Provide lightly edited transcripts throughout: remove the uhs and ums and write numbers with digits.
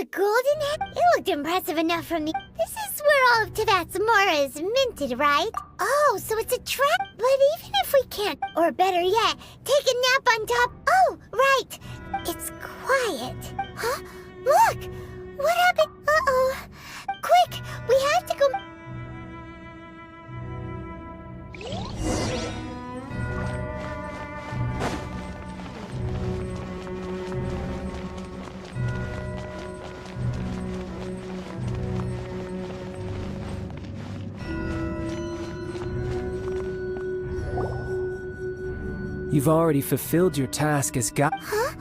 a golden head? It looked impressive enough from the... This is where all of Tevat's Mora is minted, right? Oh, so it's a trap? But even if we can't, or better yet, take a nap on top... Oh, right. It's quiet. Huh? Look! What happened? Uh-oh. Quick! We have to go... You've already fulfilled your task as God. Huh?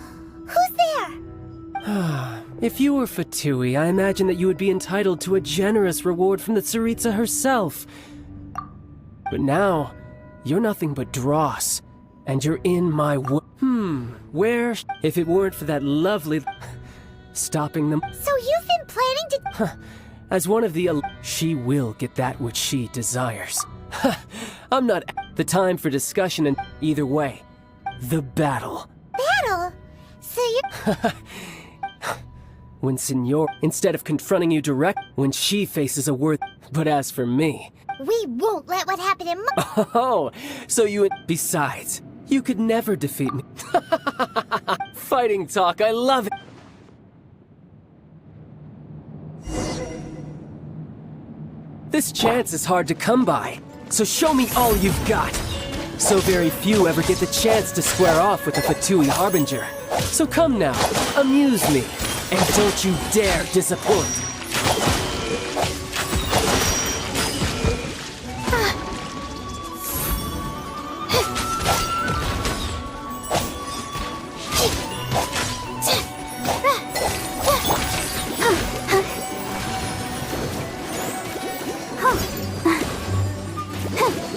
Who's there? If you were Fatui, I imagine that you would be entitled to a generous reward from the Tsaritsa herself. But now, you're nothing but dross, and you're in my where? If it weren't for that lovely... stopping them... So you've been planning to... As one of the... She will get that which she desires. I'm not... The time for discussion and either way. The battle. Battle? So you... When Senor... Instead of confronting you direct... When she faces a worth... But as for me... We won't let what happened in my... Oh, so you... Besides, you could never defeat me. Fighting talk, I love it. This chance is hard to come by, so show me all you've got. So very few ever get the chance to square off with a Fatui Harbinger. So come now, amuse me, and don't you dare disappoint.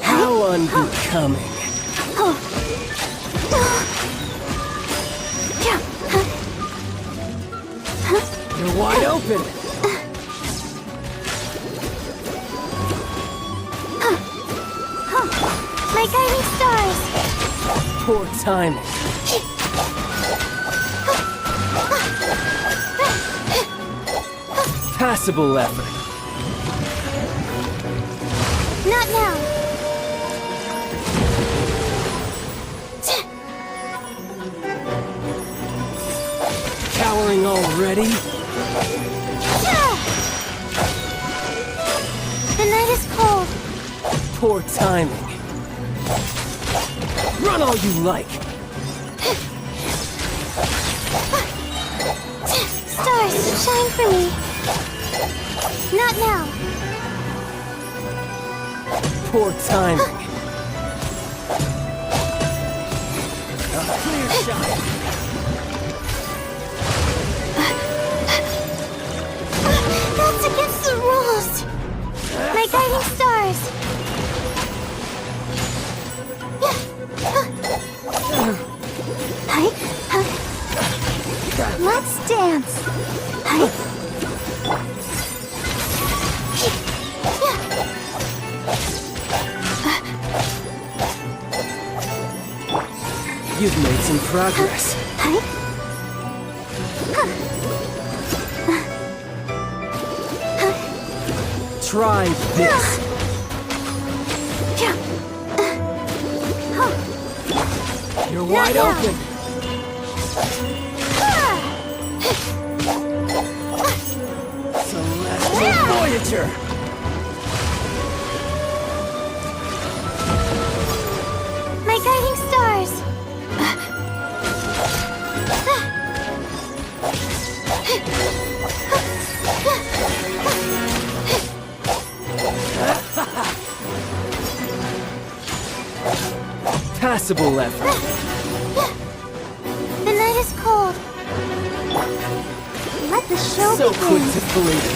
How unbecoming. You're wide open. My guiding stars. Poor timing. Passable effort. Not now. Cowering already? The night is cold. Poor timing. Run all you like. Stars, shine for me. Not now. Poor timing. A clear shot. That's against the rules. My guiding stars. Let's dance. You've made some progress. Try this. You're wide open. Celestial Voyager. My guiding stars. Passable effort. The night is cold. Let the show So begin. quick to believe.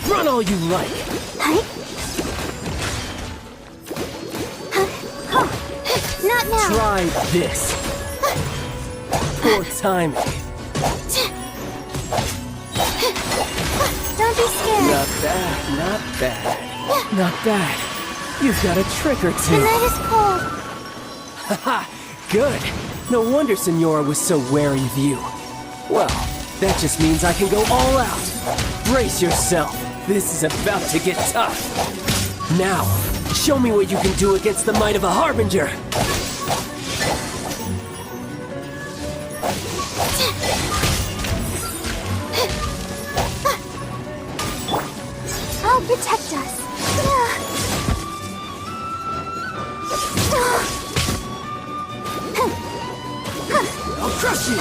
Run all you like. Not now. Try this. Poor timing. Don't be scared. Not bad, not bad. Not bad. You've got a trick or The two. night is cold. Haha, good. No wonder Senora was so wary of you. Well, that just means I can go all out. Brace yourself. This is about to get tough. Now, show me what you can do against the might of a Harbinger. I'll protect us. I'll crush you.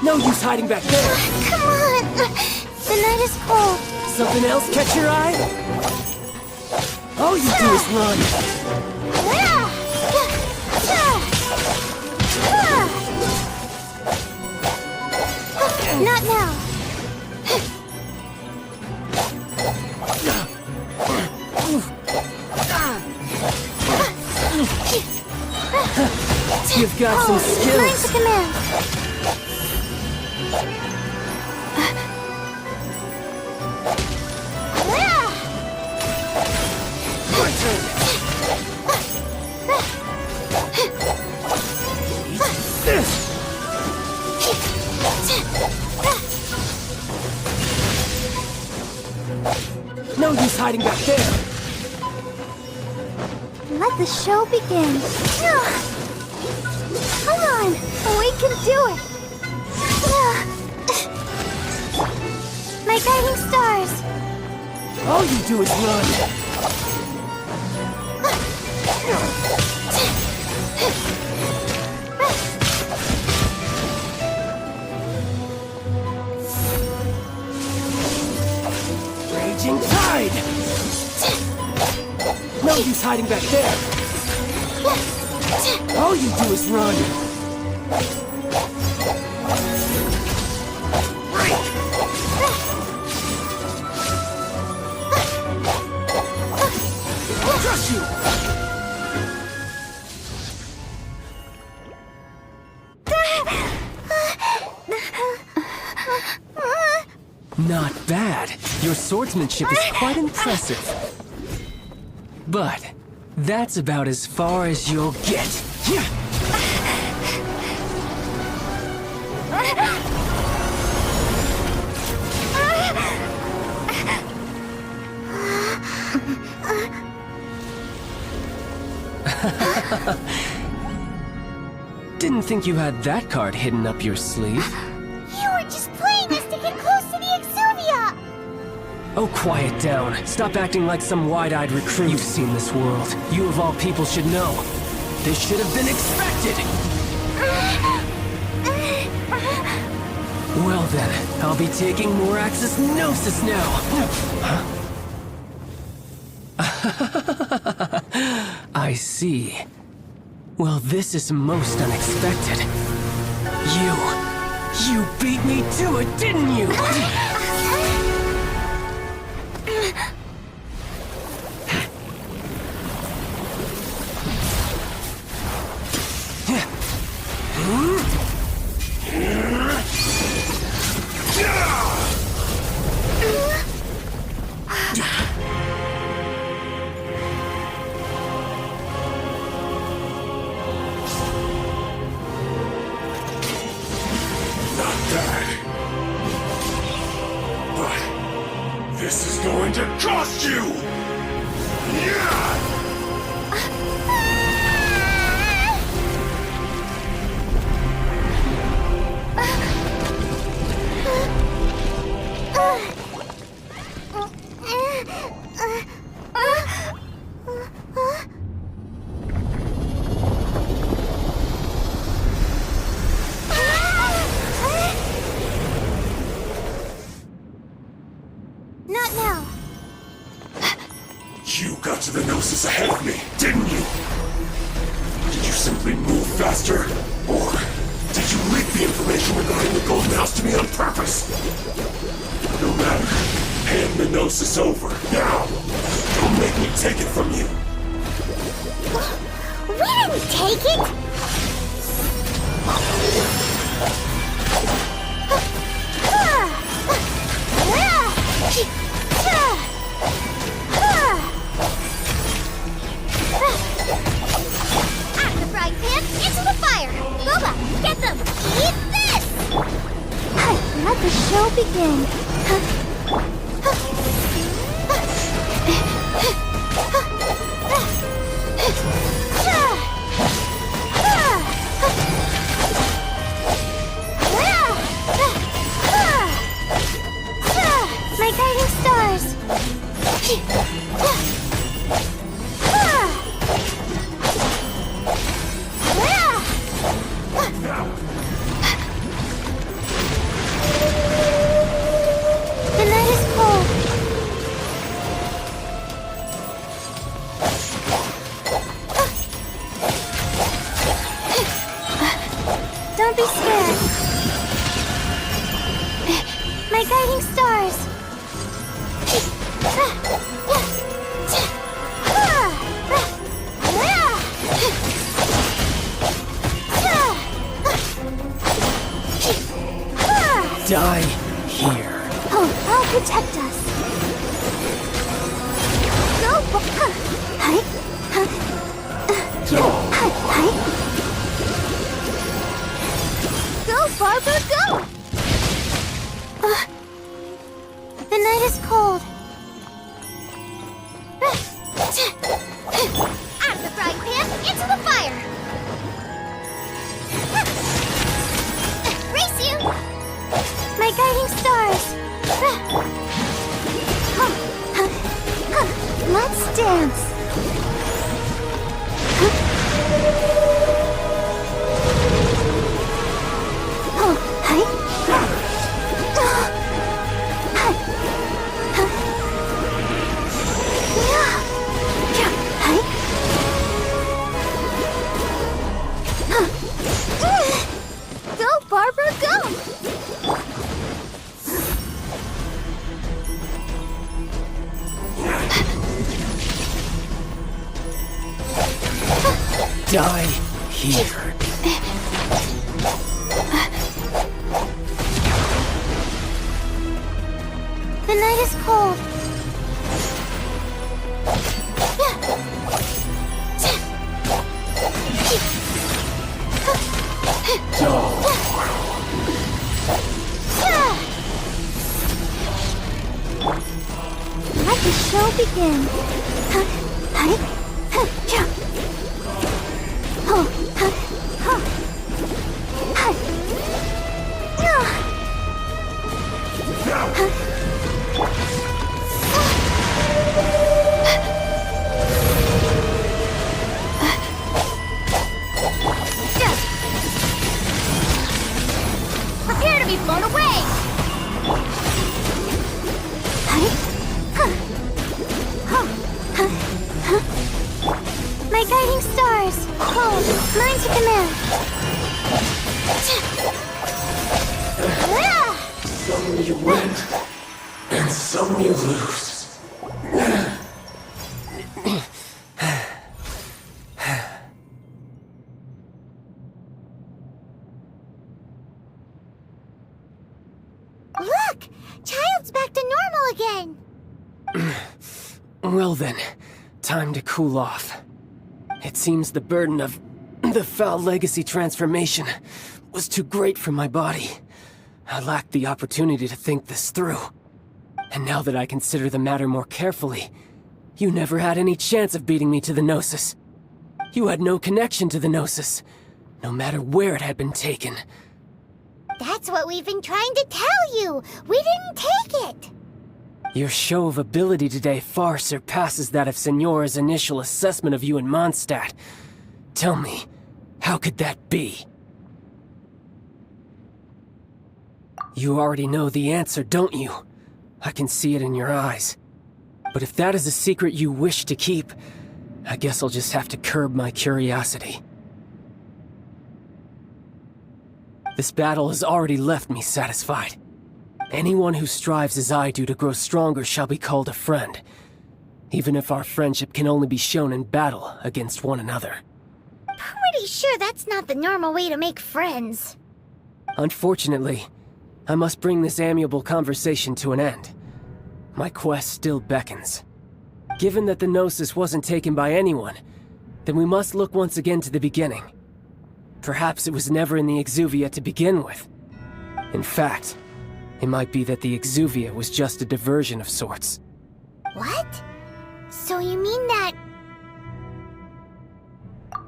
No use hiding back there. Come on. The night is cold. Something else catch your eye? All you do is run. Not now. You've got some Mine's skills. the command. My turn. This. No use hiding back there. Let the show begin. Come on, we can do it. My guiding stars. All you do is run. Raging tide. No use hiding back there. All you do is run. I'll crush you. Not bad. Your swordsmanship is quite impressive. But that's about as far as you'll get. Didn't think you had that card hidden up your sleeve. You were just playing us to get close to the Exuvia. Oh, quiet down. Stop acting like some wide-eyed recruit. You've seen this world. You of all people should know. This should have been expected. Well then, I'll be taking more Axis Gnosis now. I see. Well, this is most unexpected. You beat me to it, didn't you? This is going to cost you! Not now. You got to the Gnosis ahead of me, didn't you? Did you simply move faster? Or did you leak the information regarding the Golden House to me on purpose? No matter. Hand the Gnosis over, now! Don't make me take it from you! We didn't take it! begin? My guiding stars. The night is cold. Don't be scared. My guiding stars. Die here. Oh, I'll protect us. Go, hi, hi. Go, Barbara, go. The night is cold. Out of the frying pan, into the fire. Race you. My guiding stars. Let's dance. Oh, hi. Go, Barbara, go! Die here. The night is cold. Let the show begin. Prepare to be blown away! My guiding stars. Hold. Mine to command. Some you win, and some you lose. Look! Child's back to normal again. Well then, time to cool off. It seems the burden of the foul legacy transformation was too great for my body. I lacked the opportunity to think this through. And now that I consider the matter more carefully, you never had any chance of beating me to the Gnosis. You had no connection to the Gnosis, no matter where it had been taken. That's what we've been trying to tell you. We didn't take it. Your show of ability today far surpasses that of Signora's initial assessment of you in Mondstadt. Tell me, how could that be? You already know the answer, don't you? I can see it in your eyes. But if that is a secret you wish to keep, I guess I'll just have to curb my curiosity. This battle has already left me satisfied. Anyone who strives as I do to grow stronger shall be called a friend, even if our friendship can only be shown in battle against one another. Pretty sure that's not the normal way to make friends. Unfortunately, I must bring this amiable conversation to an end. My quest still beckons. Given that the Gnosis wasn't taken by anyone, then we must look once again to the beginning. Perhaps it was never in the Exuvia to begin with. In fact, It might be that the exuvia was just a diversion of sorts. What? So you mean that...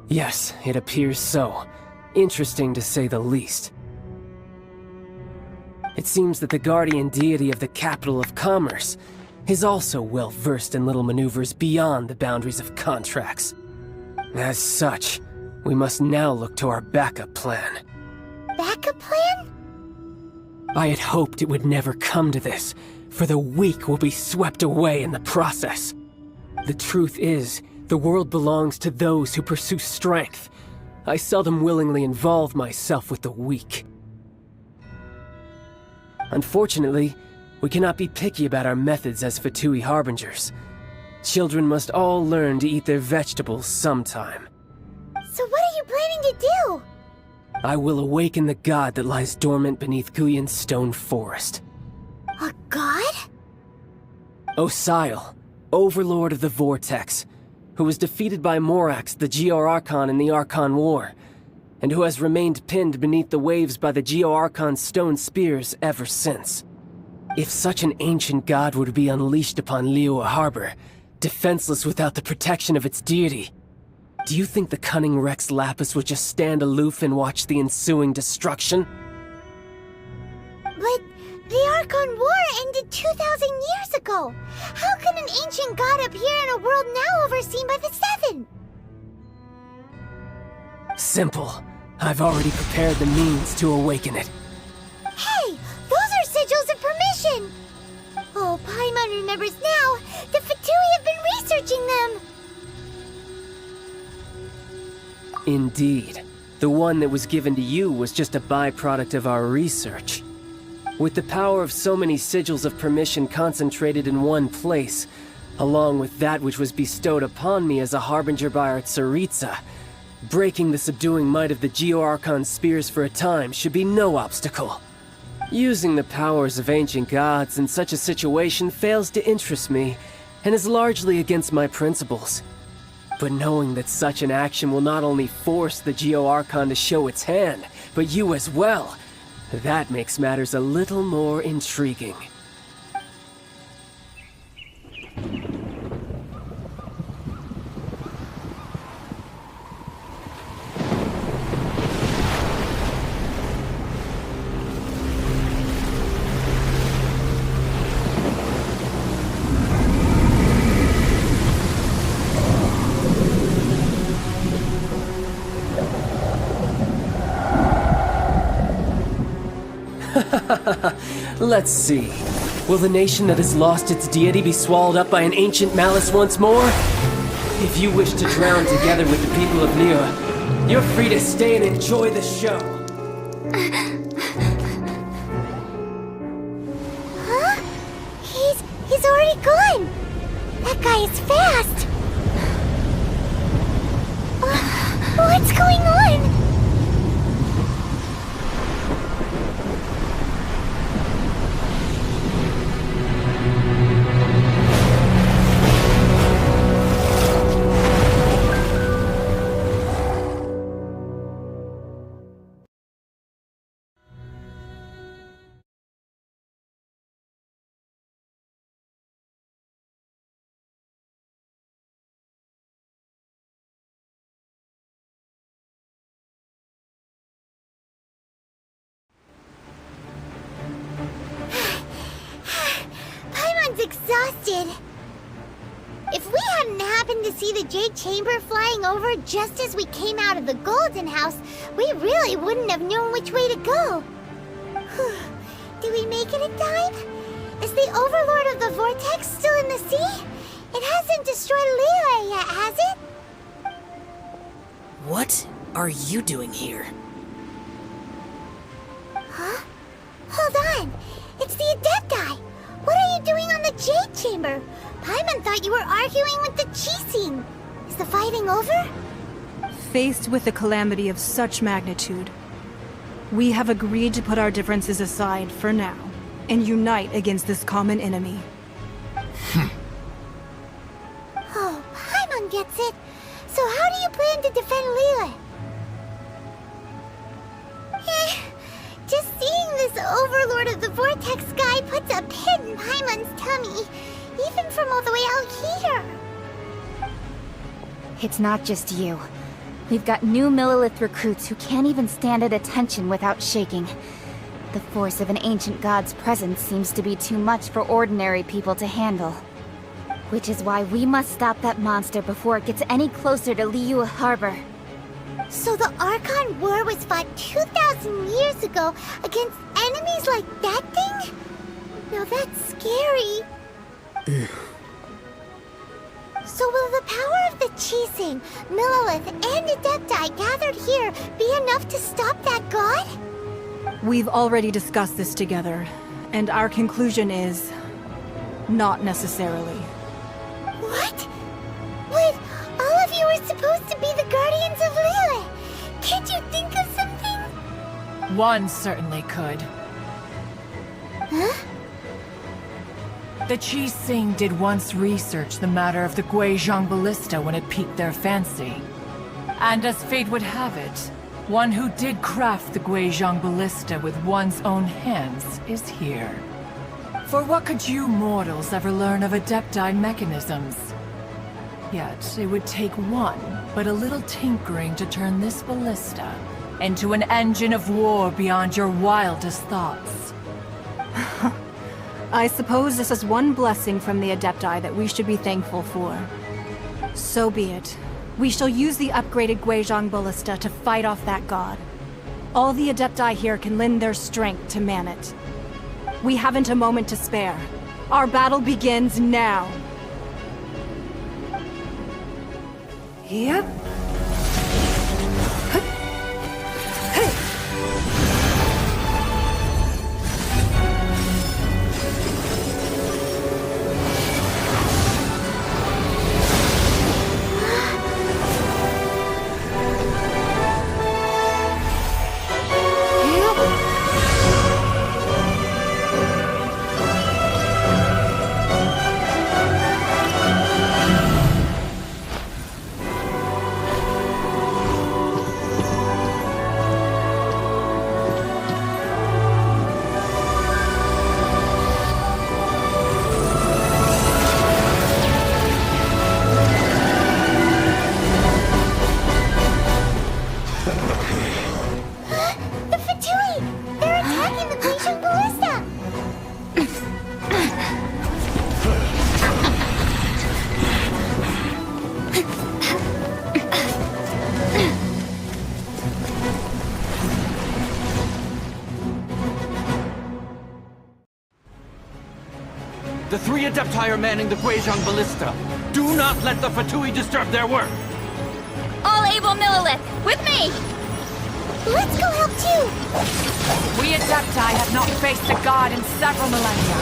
Yes, it appears so. Interesting to say the least. It seems that the guardian deity of the capital of commerce is also well versed in little maneuvers beyond the boundaries of contracts. As such, we must now look to our backup plan. Backup plan? I had hoped it would never come to this, for the weak will be swept away in the process. The truth is, the world belongs to those who pursue strength. I seldom willingly involve myself with the weak. Unfortunately, we cannot be picky about our methods as Fatui harbingers. Children must all learn to eat their vegetables sometime. So what are you planning to do? I will awaken the god that lies dormant beneath Guyon's stone forest. A god? Osial, overlord of the Vortex, who was defeated by Morax, the Geo-Archon in the Archon War, and who has remained pinned beneath the waves by the Geo-Archon's stone spears ever since. If such an ancient god were to be unleashed upon Liyue Harbor, defenseless without the protection of its deity, do you think the cunning Rex Lapis would just stand aloof and watch the ensuing destruction? But the Archon War ended 2,000 years ago. How can an ancient god appear in a world now overseen by the Seven? Simple. I've already prepared the means to awaken it. Hey, those are sigils of permission! Oh, Paimon remembers now. The Fatui have been researching them. Indeed. The one that was given to you was just a byproduct of our research. With the power of so many sigils of permission concentrated in one place, along with that which was bestowed upon me as a harbinger by our Tsaritsa, breaking the subduing might of the Geo-Archon spears for a time should be no obstacle. Using the powers of ancient gods in such a situation fails to interest me, and is largely against my principles. But knowing that such an action will not only force the Geo-Archon to show its hand, but you as well, that makes matters a little more intriguing. Let's see. Will the nation that has lost its deity be swallowed up by an ancient malice once more? If you wish to drown together with the people of Liyue, you're free to stay and enjoy the show. Huh? He's already gone. That guy is fast. What's going on? Exhausted. If we hadn't happened to see the Jade Chamber flying over just as we came out of the Golden House, we really wouldn't have known which way to go. Did we make it in time? Is the Overlord of the Vortex still in the sea? It hasn't destroyed Liyue yet, has it? What are you doing here? Huh? Hold on. It's the Adepti. What are you doing on the Jade Chamber? Paimon thought you were arguing with the Chising. Is the fighting over? Faced with a calamity of such magnitude, we have agreed to put our differences aside for now and unite against this common enemy. Oh, Paimon gets it. So how do you plan to defend Liyue? Just seeing this this overlord of the vortex guy puts a pin in Paimon's tummy, even from all the way out here. It's not just you. We've got new Millilith recruits who can't even stand at attention without shaking. The force of an ancient god's presence seems to be too much for ordinary people to handle. Which is why we must stop that monster before it gets any closer to Liyue Harbor. So the Archon War was fought 2,000 years ago against enemies like that thing? Now that's scary. So will the power of the Chising, Millilith, and Adepti gathered here be enough to stop that god? We've already discussed this together, and our conclusion is... not necessarily. What? But all of you are supposed to be the guardians of Liyue. Can't you think of something? One certainly could. Huh? The Chising did once research the matter of the Guizhong Ballista when it piqued their fancy. And as fate would have it, one who did craft the Guizhong Ballista with one's own hands is here. For what could you mortals ever learn of Adepti mechanisms? Yet, it would take one, but a little tinkering to turn this ballista into an engine of war beyond your wildest thoughts. I suppose this is one blessing from the Adepti that we should be thankful for. So be it. We shall use the upgraded Guizhong Ballista to fight off that god. All the Adepti here can lend their strength to man it. We haven't a moment to spare. Our battle begins now. Yep. The three Adepti are manning the Guizhong Ballista. Do not let the Fatui disturb their work! All able Millilith, with me! Let's go help too! We Adepti have not faced a god in several millennia.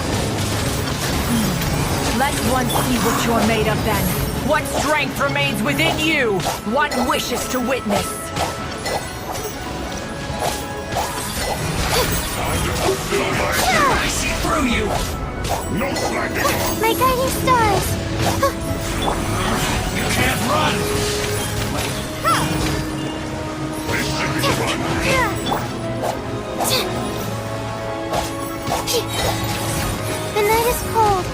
Let one see what you're made of then. What strength remains within you? One wishes to witness. I see through you! No slacking! My guiding stars! You can't run! This should be fun! The night is cold.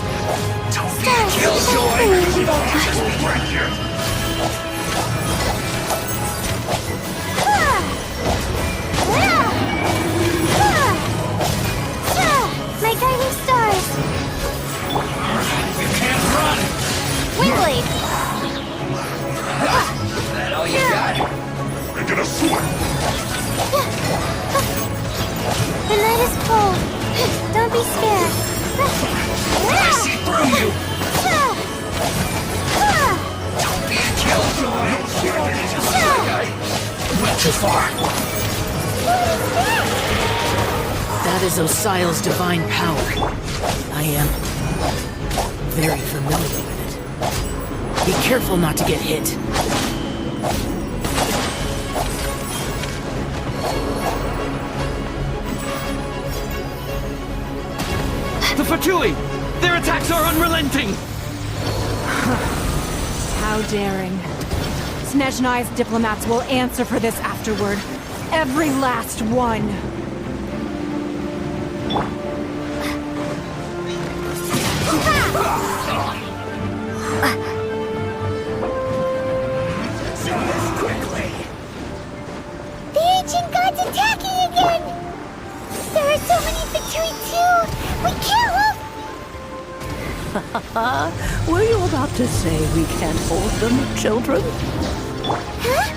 Don't be a killjoy! Just be right here! My guiding stars! You can't run! Wingblade! That all you got? Make it a sword! The night is cold. Don't be scared. I see through you! Don't be a killjoy! Went too far. That is Osial's divine power. I am very familiar with it. Be careful not to get hit. The Fatui! Their attacks are unrelenting! How daring. Snezhnai's diplomats will answer for this afterward. Every last one. Do this quickly. The ancient gods attacking again! There are so many Fatui too! We can't hold... Were you about to say we can't hold them, children? Huh?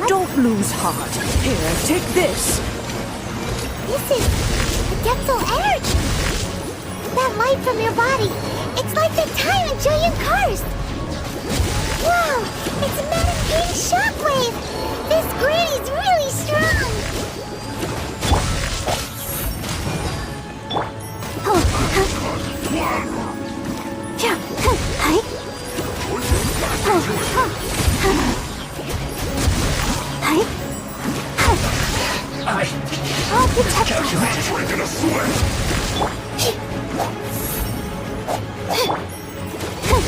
Don't lose heart. Here, take this. This is adeptal energy! That light from your body, it's like the time in Julian Karst! Wow! It's a meditating shockwave! This granny's really strong! I'll protect us. Drinking a sweat.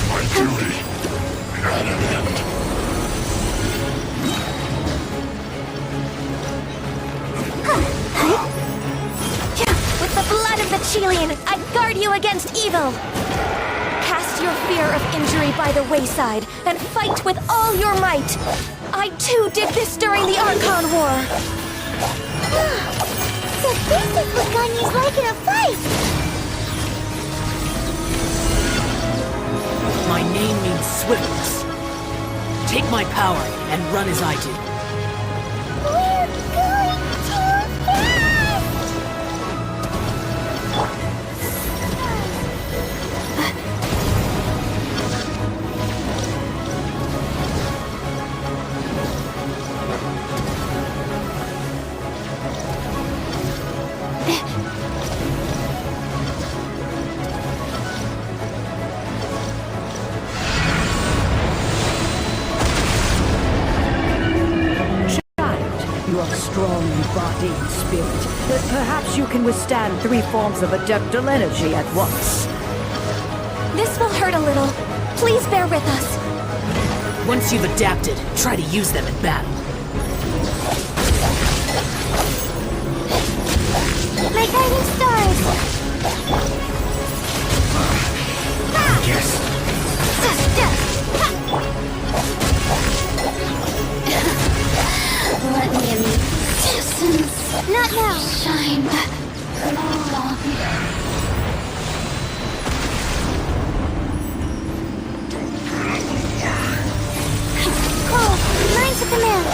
My duty at an end. With the blood of the Chilean, I guard you against evil! Cast your fear of injury by the wayside and fight with all your might! I too did this during the Archon War! So this is what Ganya's like in a fight! My name means swiftness. Take my power and run as I do. We're going too fast! You are strong in body and spirit. But perhaps you can withstand 3 forms of adeptal energy at once. This will hurt a little. Please bear with us. Once you've adapted, try to use them in battle. My guiding stars! Yes. Let me in distance. Not now. Shine. No longer. Cole, lines of command.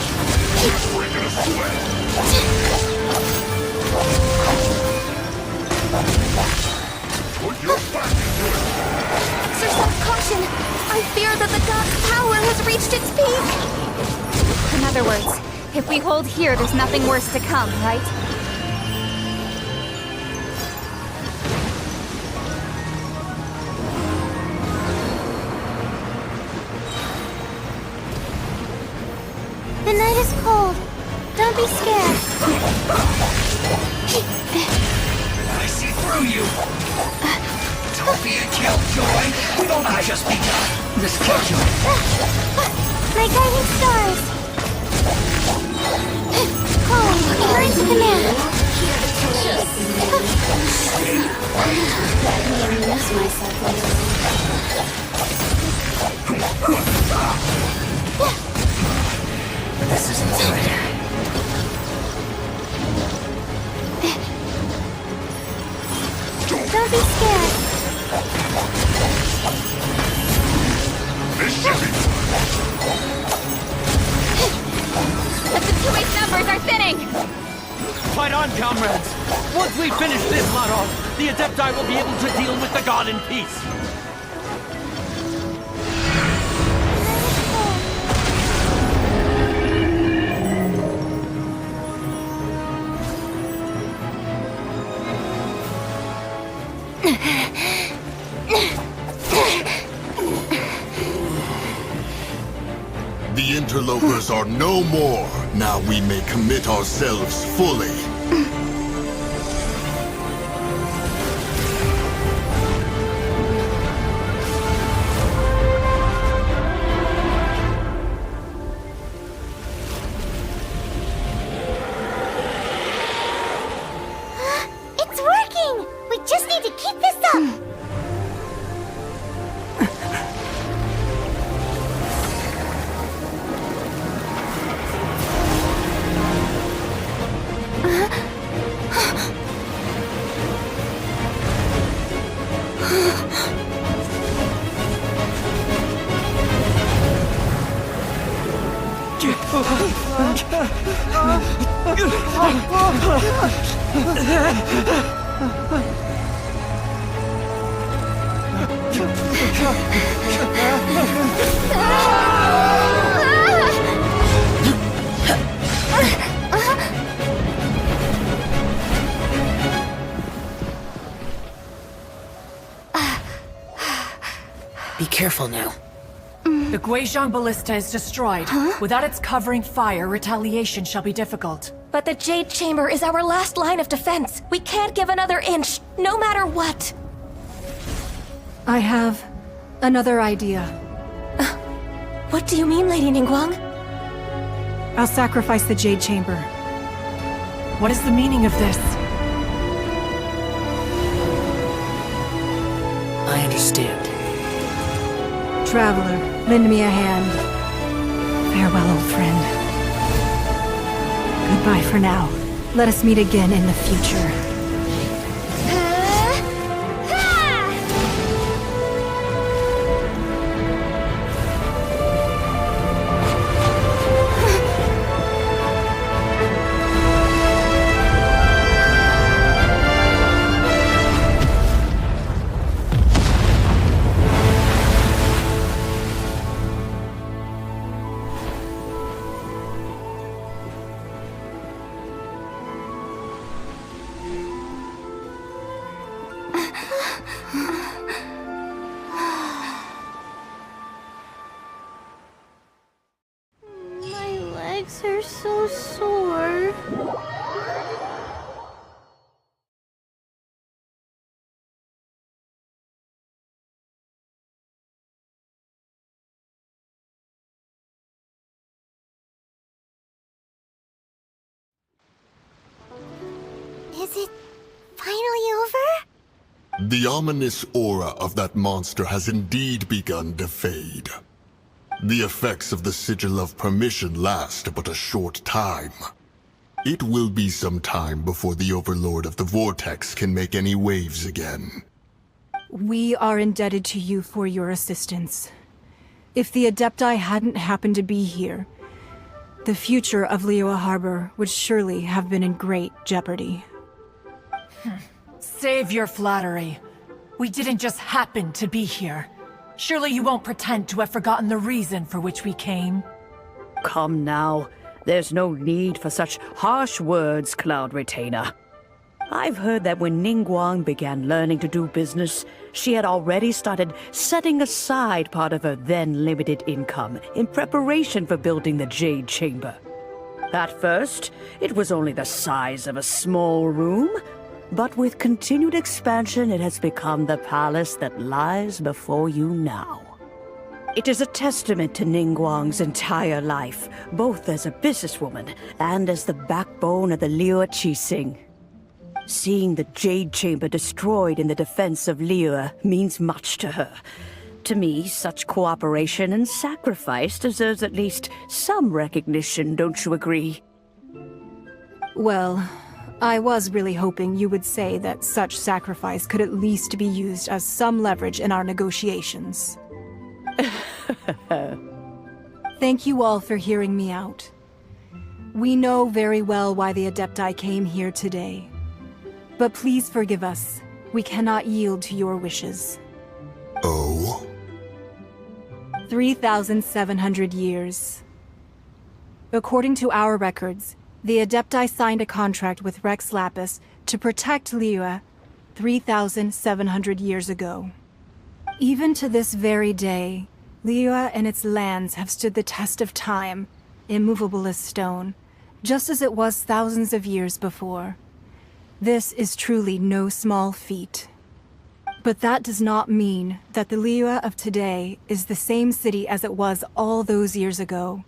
Drinking a sweat. Put your back into it. Exercise caution. I fear that the god's power has reached its peak. In other words, if we hold here, there's nothing worse to come, right? The night is cold. Don't be scared. I see through you. Don't be a killjoy. We've only just begun. This killjoy. My guiding stars. Cole, lines of command. This isn't fair. Don't be scared. This should be The Fatui's numbers are thinning! Fight on, comrades! Once we finish this lot off, the Adepti will be able to deal with the god in peace! The interlopers are no more. Now we may commit ourselves fully. It's working! Be careful now. The Guizhong Ballista is destroyed. Without its covering fire, retaliation shall be difficult. But the Jade Chamber is our last line of defense. We can't give another inch, no matter what. I have another idea. What do you mean, Lady Ningguang? I'll sacrifice the Jade Chamber. What is the meaning of this? I understand. Traveler, lend me a hand. Farewell, old friend. Goodbye for now. Let us meet again in the future. My legs are so sore. Is it finally over? The ominous aura of that monster has indeed begun to fade. The effects of the Sigil of Permission last but a short time. It will be some time before the Overlord of the Vortex can make any waves again. We are indebted to you for your assistance. If the Adepti hadn't happened to be here, the future of Liyue Harbor would surely have been in great jeopardy. Save your flattery. We didn't just happen to be here. Surely you won't pretend to have forgotten the reason for which we came. Come now. There's no need for such harsh words, Cloud Retainer. I've heard that when Ningguang began learning to do business, she had already started setting aside part of her then limited income in preparation for building the Jade Chamber. At first, it was only the size of a small room, but with continued expansion, it has become the palace that lies before you now. It is a testament to Ningguang's entire life, both as a businesswoman and as the backbone of the Liyue Qixing. Seeing the Jade Chamber destroyed in the defense of Liyue means much to her. To me, such cooperation and sacrifice deserves at least some recognition, don't you agree? Well, I was really hoping you would say that such sacrifice could at least be used as some leverage in our negotiations. Thank you all for hearing me out. We know very well why the Adepti came here today. But please forgive us. We cannot yield to your wishes. Oh? 3,700 years. According to our records, the Adepti signed a contract with Rex Lapis to protect Liyue 3,700 years ago. Even to this very day, Liyue and its lands have stood the test of time, immovable as stone, just as it was thousands of years before. This is truly no small feat. But that does not mean that the Liyue of today is the same city as it was all those years ago.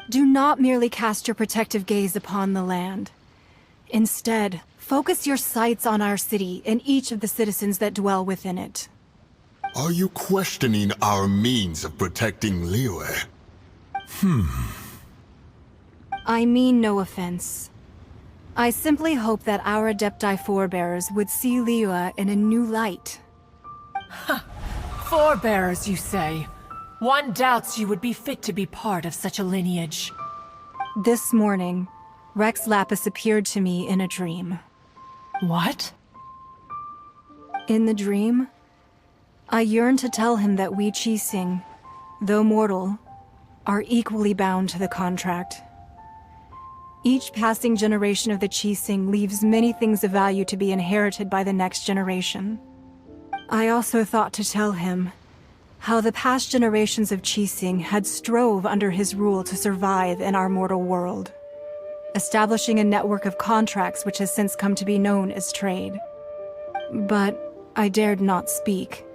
Do not merely cast your protective gaze upon the land. Instead, focus your sights on our city and each of the citizens that dwell within it. Are you questioning our means of protecting Liyue? I mean no offense. I simply hope that our Adepti forebears would see Liyue in a new light. Forebears, you say? One doubts you would be fit to be part of such a lineage. This morning, Rex Lapis appeared to me in a dream. What? In the dream, I yearned to tell him that we Qixing, though mortal, are equally bound to the contract. Each passing generation of the Qixing leaves many things of value to be inherited by the next generation. I also thought to tell him how the past generations of Qixing had strove under his rule to survive in our mortal world, establishing a network of contracts which has since come to be known as trade. But I dared not speak.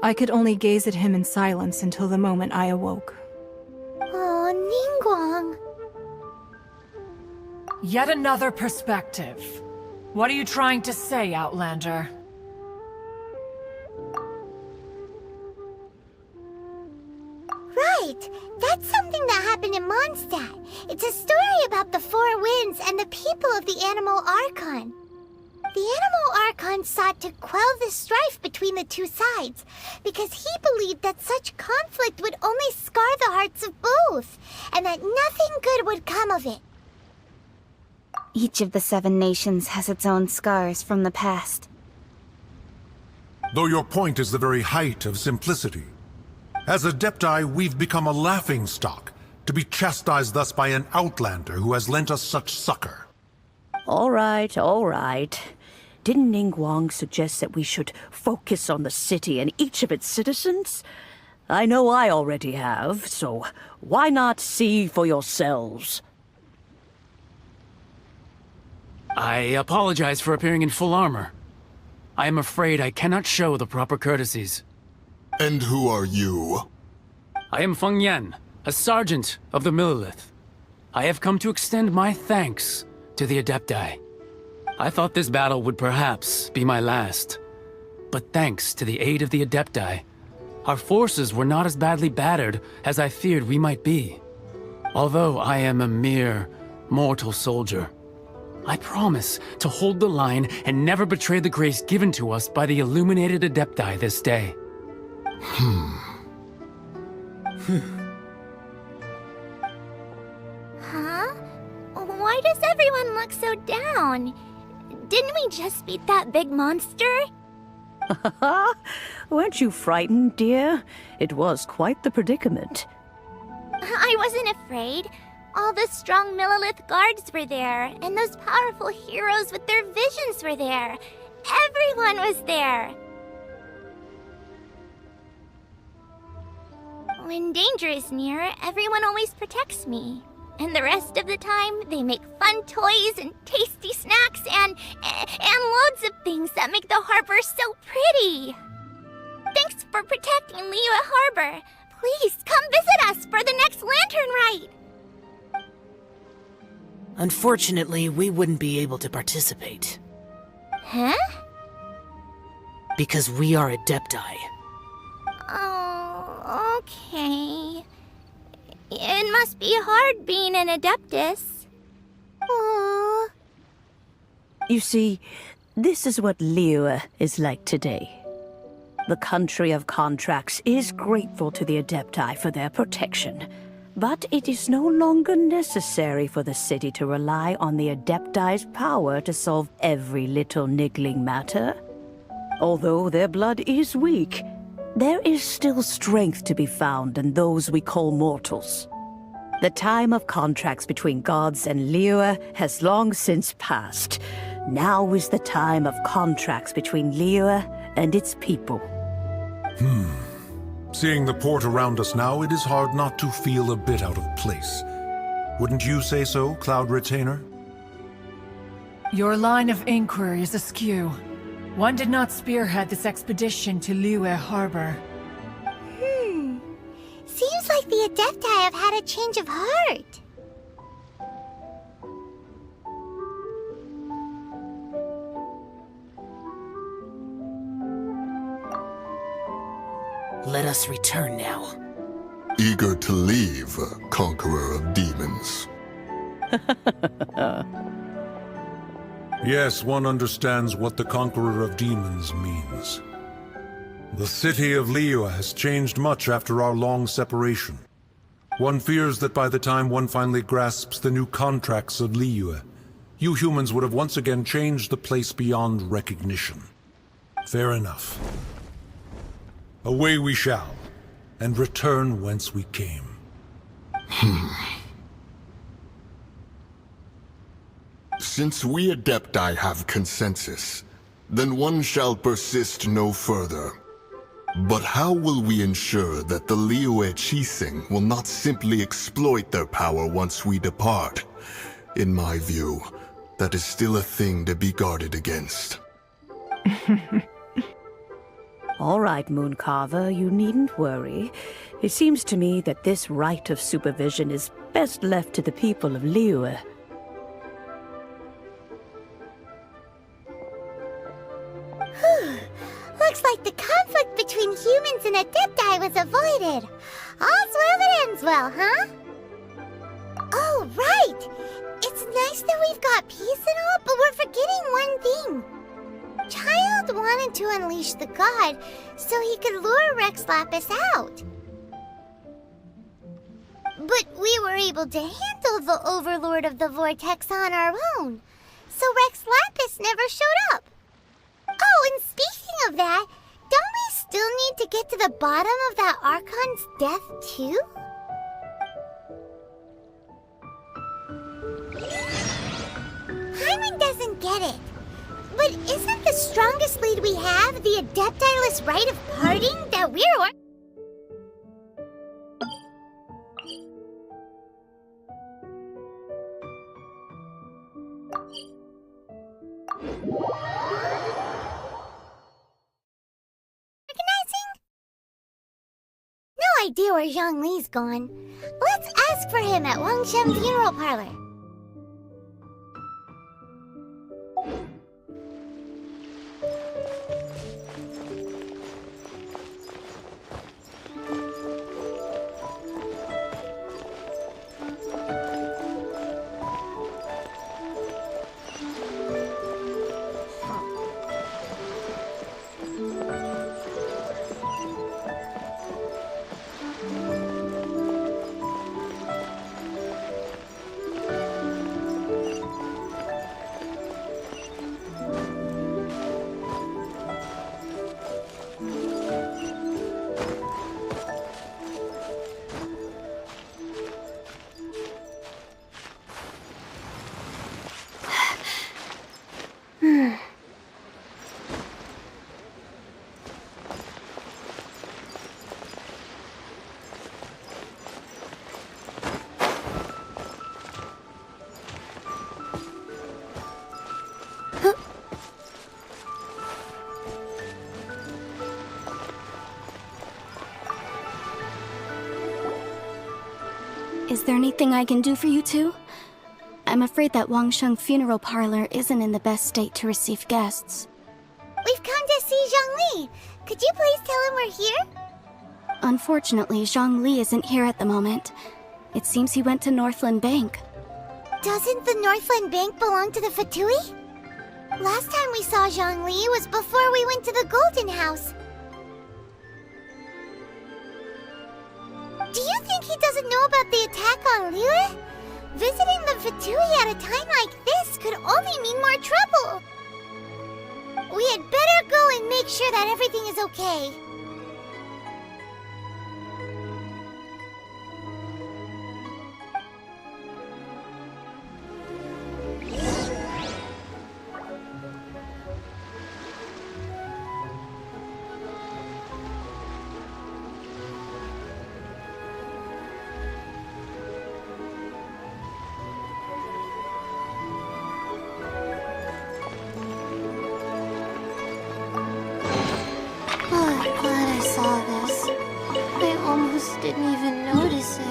I could only gaze at him in silence until the moment I awoke. Oh, Ningguang. Yet another perspective. What are you trying to say, Outlander? Right! That's something that happened in Mondstadt. It's a story about the Four Winds and the people of the Animal Archon. The Animal Archon sought to quell the strife between the two sides, because he believed that such conflict would only scar the hearts of both, and that nothing good would come of it. Each of the 7 nations has its own scars from the past. Though your point is the very height of simplicity. As Adepti, we've become a laughingstock, to be chastised thus by an outlander who has lent us such succor. All right, all right. Didn't Ningguang suggest that we should focus on the city and each of its citizens? I know I already have, so why not see for yourselves? I apologize for appearing in full armor. I am afraid I cannot show the proper courtesies. And who are you? I am Feng Yan, a sergeant of the Millilith. I have come to extend my thanks to the Adepti. I thought this battle would perhaps be my last. But thanks to the aid of the Adepti, our forces were not as badly battered as I feared we might be. Although I am a mere mortal soldier, I promise to hold the line and never betray the grace given to us by the illuminated Adepti this day. Huh? Why does everyone look so down? Didn't we just beat that big monster? Weren't you frightened, dear? It was quite the predicament. I wasn't afraid. All the strong Millilith guards were there, and those powerful heroes with their visions were there. Everyone was there. When danger is near, everyone always protects me. And the rest of the time, they make fun toys and tasty snacks and loads of things that make the harbor so pretty. Thanks for protecting Liyue Harbor. Please come visit us for the next lantern rite. Unfortunately, we wouldn't be able to participate. Huh? Because we are Adepti. Oh, okay. It must be hard being an Adeptus. Aww. You see, this is what Liyue is like today. The country of contracts is grateful to the Adepti for their protection. But it is no longer necessary for the city to rely on the Adepti's power to solve every little niggling matter. Although their blood is weak, there is still strength to be found in those we call mortals. The time of contracts between gods and Liyue has long since passed. Now is the time of contracts between Liyue and its people. Seeing the port around us now, it is hard not to feel a bit out of place. Wouldn't you say so, Cloud Retainer? Your line of inquiry is askew. One did not spearhead this expedition to Liyue Harbor. Seems like the Adepti have had a change of heart. Let us return now. Eager to leave, Conqueror of Demons. Yes, one understands what the Conqueror of Demons means. The city of Liyue has changed much after our long separation. One fears that by the time one finally grasps the new contracts of Liyue, you humans would have once again changed the place beyond recognition. Fair enough. Away we shall, and return whence we came. Since we Adepti have consensus, then one shall persist no further. But how will we ensure that the Liyue Chising will not simply exploit their power once we depart? In my view, that is still a thing to be guarded against. All right, Mooncarver, you needn't worry. It seems to me that this right of supervision is best left to the people of Liyue. Looks like the conflict between humans and Adepti was avoided. All's well that ends well, huh? Oh, right! It's nice that we've got peace and all, but we're forgetting one thing. Child wanted to unleash the god so he could lure Rex Lapis out. But we were able to handle the Overlord of the Vortex on our own, so Rex Lapis never showed up. Oh, and speaking of that, don't we still need to get to the bottom of that Archon's death, too? Hyman doesn't get it. But isn't the strongest lead we have the Adeptiless right of parting that we're... No idea where Zhongli's gone. Let's ask for him at Wangshan Funeral Parlor. Is there anything I can do for you two? I'm afraid that Wangsheng Funeral Parlor isn't in the best state to receive guests. We've come to see Zhongli. Could you please tell him we're here? Unfortunately, Zhongli isn't here at the moment. It seems he went to Northland Bank. Doesn't the Northland Bank belong to the Fatui? Last time we saw Zhongli was before we went to the Golden House. Do you think he doesn't know about the attack on Liyue? Visiting the Fatui at a time like this could only mean more trouble. We had better go and make sure that everything is okay. Didn't even notice it.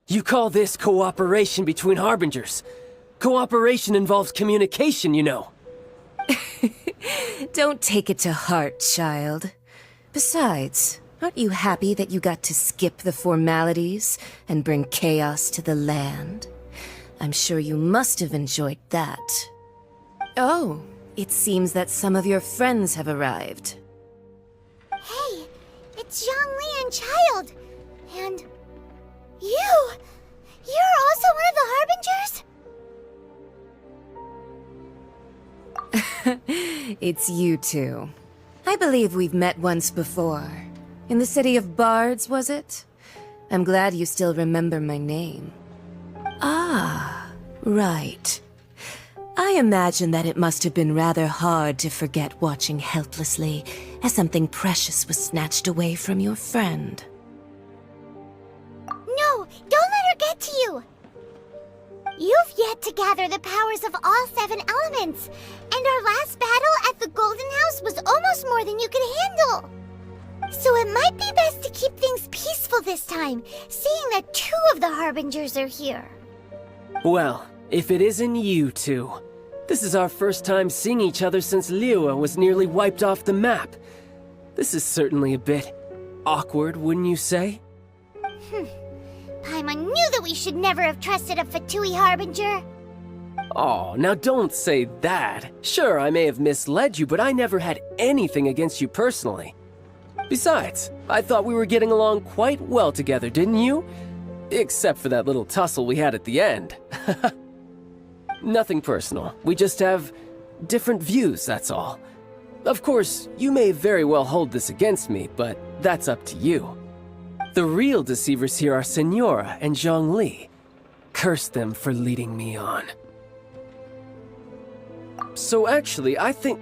You call this cooperation between harbingers? Cooperation involves communication, you know. Don't take it to heart, child. Besides, aren't you happy that you got to skip the formalities and bring chaos to the land? I'm sure you must have enjoyed that. Oh, it seems that some of your friends have arrived. Hey, it's Zhongli and Child. And you're also one of the harbingers? It's you two. I believe we've met once before. In the city of Bards, was it? I'm glad you still remember my name. Ah, right. I imagine that it must have been rather hard to forget watching helplessly as something precious was snatched away from your friend. No, don't let her get to you. You've yet to gather the powers of all 7 elements, and our last battle at the Golden House was almost more than you could handle. So it might be best to keep things peaceful this time, seeing that 2 of the harbingers are here. Well, if it isn't you two. This is our first time seeing each other since Liyue was nearly wiped off the map. This is certainly a bit awkward, wouldn't you say? Paimon knew that we should never have trusted a Fatui harbinger. Oh, now don't say that. Sure, I may have misled you, but I never had anything against you personally. Besides, I thought we were getting along quite well together, didn't you? Except for that little tussle we had at the end. Nothing personal. We just have different views, that's all. Of course, you may very well hold this against me, but that's up to you. The real deceivers here are Senora and Zhongli. Curse them for leading me on. So actually, I think...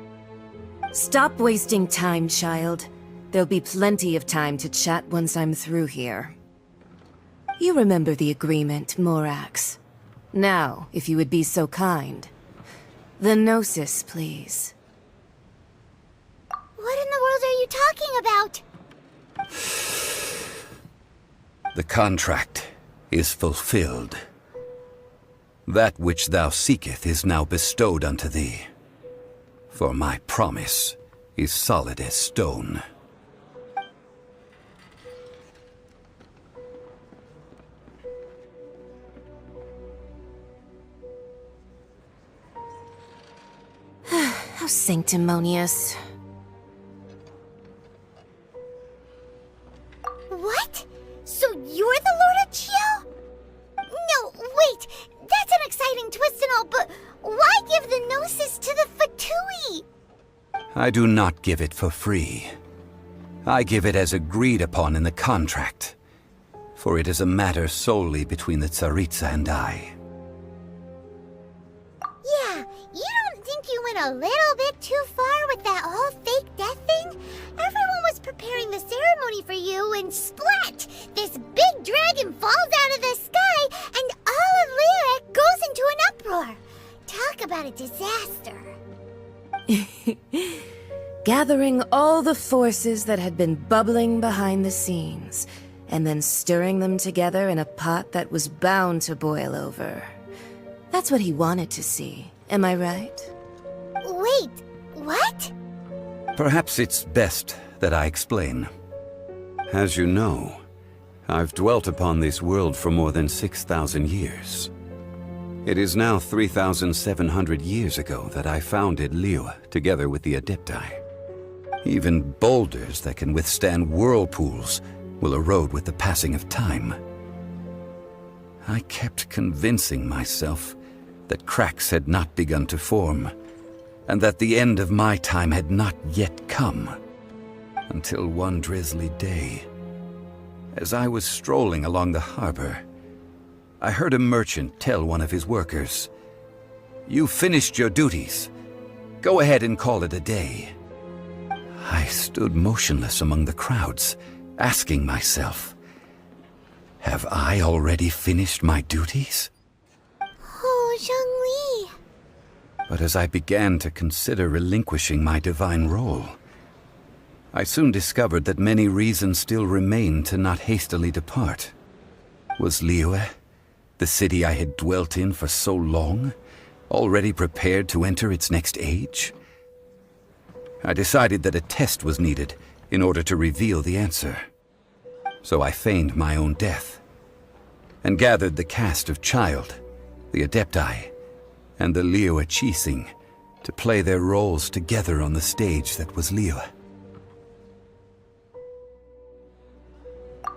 Stop wasting time, child. There'll be plenty of time to chat once I'm through here. You remember the agreement, Morax. Now, if you would be so kind. The Gnosis, please. What in the world are you talking about? The contract is fulfilled. That which thou seeketh is now bestowed unto thee. For my promise is solid as stone. How sanctimonious. What? So you're the Lord of Chiao? No, wait! That's an exciting twist and all, but why give the Gnosis to the Fatui? I do not give it for free. I give it as agreed upon in the contract. For it is a matter solely between the Tsaritsa and I. Yeah, you don't think you went a little bit too far with that whole fake death thing? Everyone was preparing the ceremony for you and splat! This big dragon falls out of the sky and all of Lyric goes into an uproar. Talk about a disaster. Gathering all the forces that had been bubbling behind the scenes, and then stirring them together in a pot that was bound to boil over. That's what he wanted to see, am I right? Wait, what? Perhaps it's best that I explain. As you know, I've dwelt upon this world for more than 6,000 years. It is now 3,700 years ago that I founded Liyue together with the Adepti. Even boulders that can withstand whirlpools will erode with the passing of time. I kept convincing myself that cracks had not begun to form, and that the end of my time had not yet come. Until one drizzly day, as I was strolling along the harbor, I heard a merchant tell one of his workers, "You finished your duties. Go ahead and call it a day." I stood motionless among the crowds, asking myself, have I already finished my duties? Oh, Zhongli. But as I began to consider relinquishing my divine role, I soon discovered that many reasons still remained to not hastily depart. Was Liyue, the city I had dwelt in for so long, already prepared to enter its next age? I decided that a test was needed in order to reveal the answer. So I feigned my own death and gathered the cast of Child, the Adepti, and the Liyue Qixing to play their roles together on the stage that was Liyue.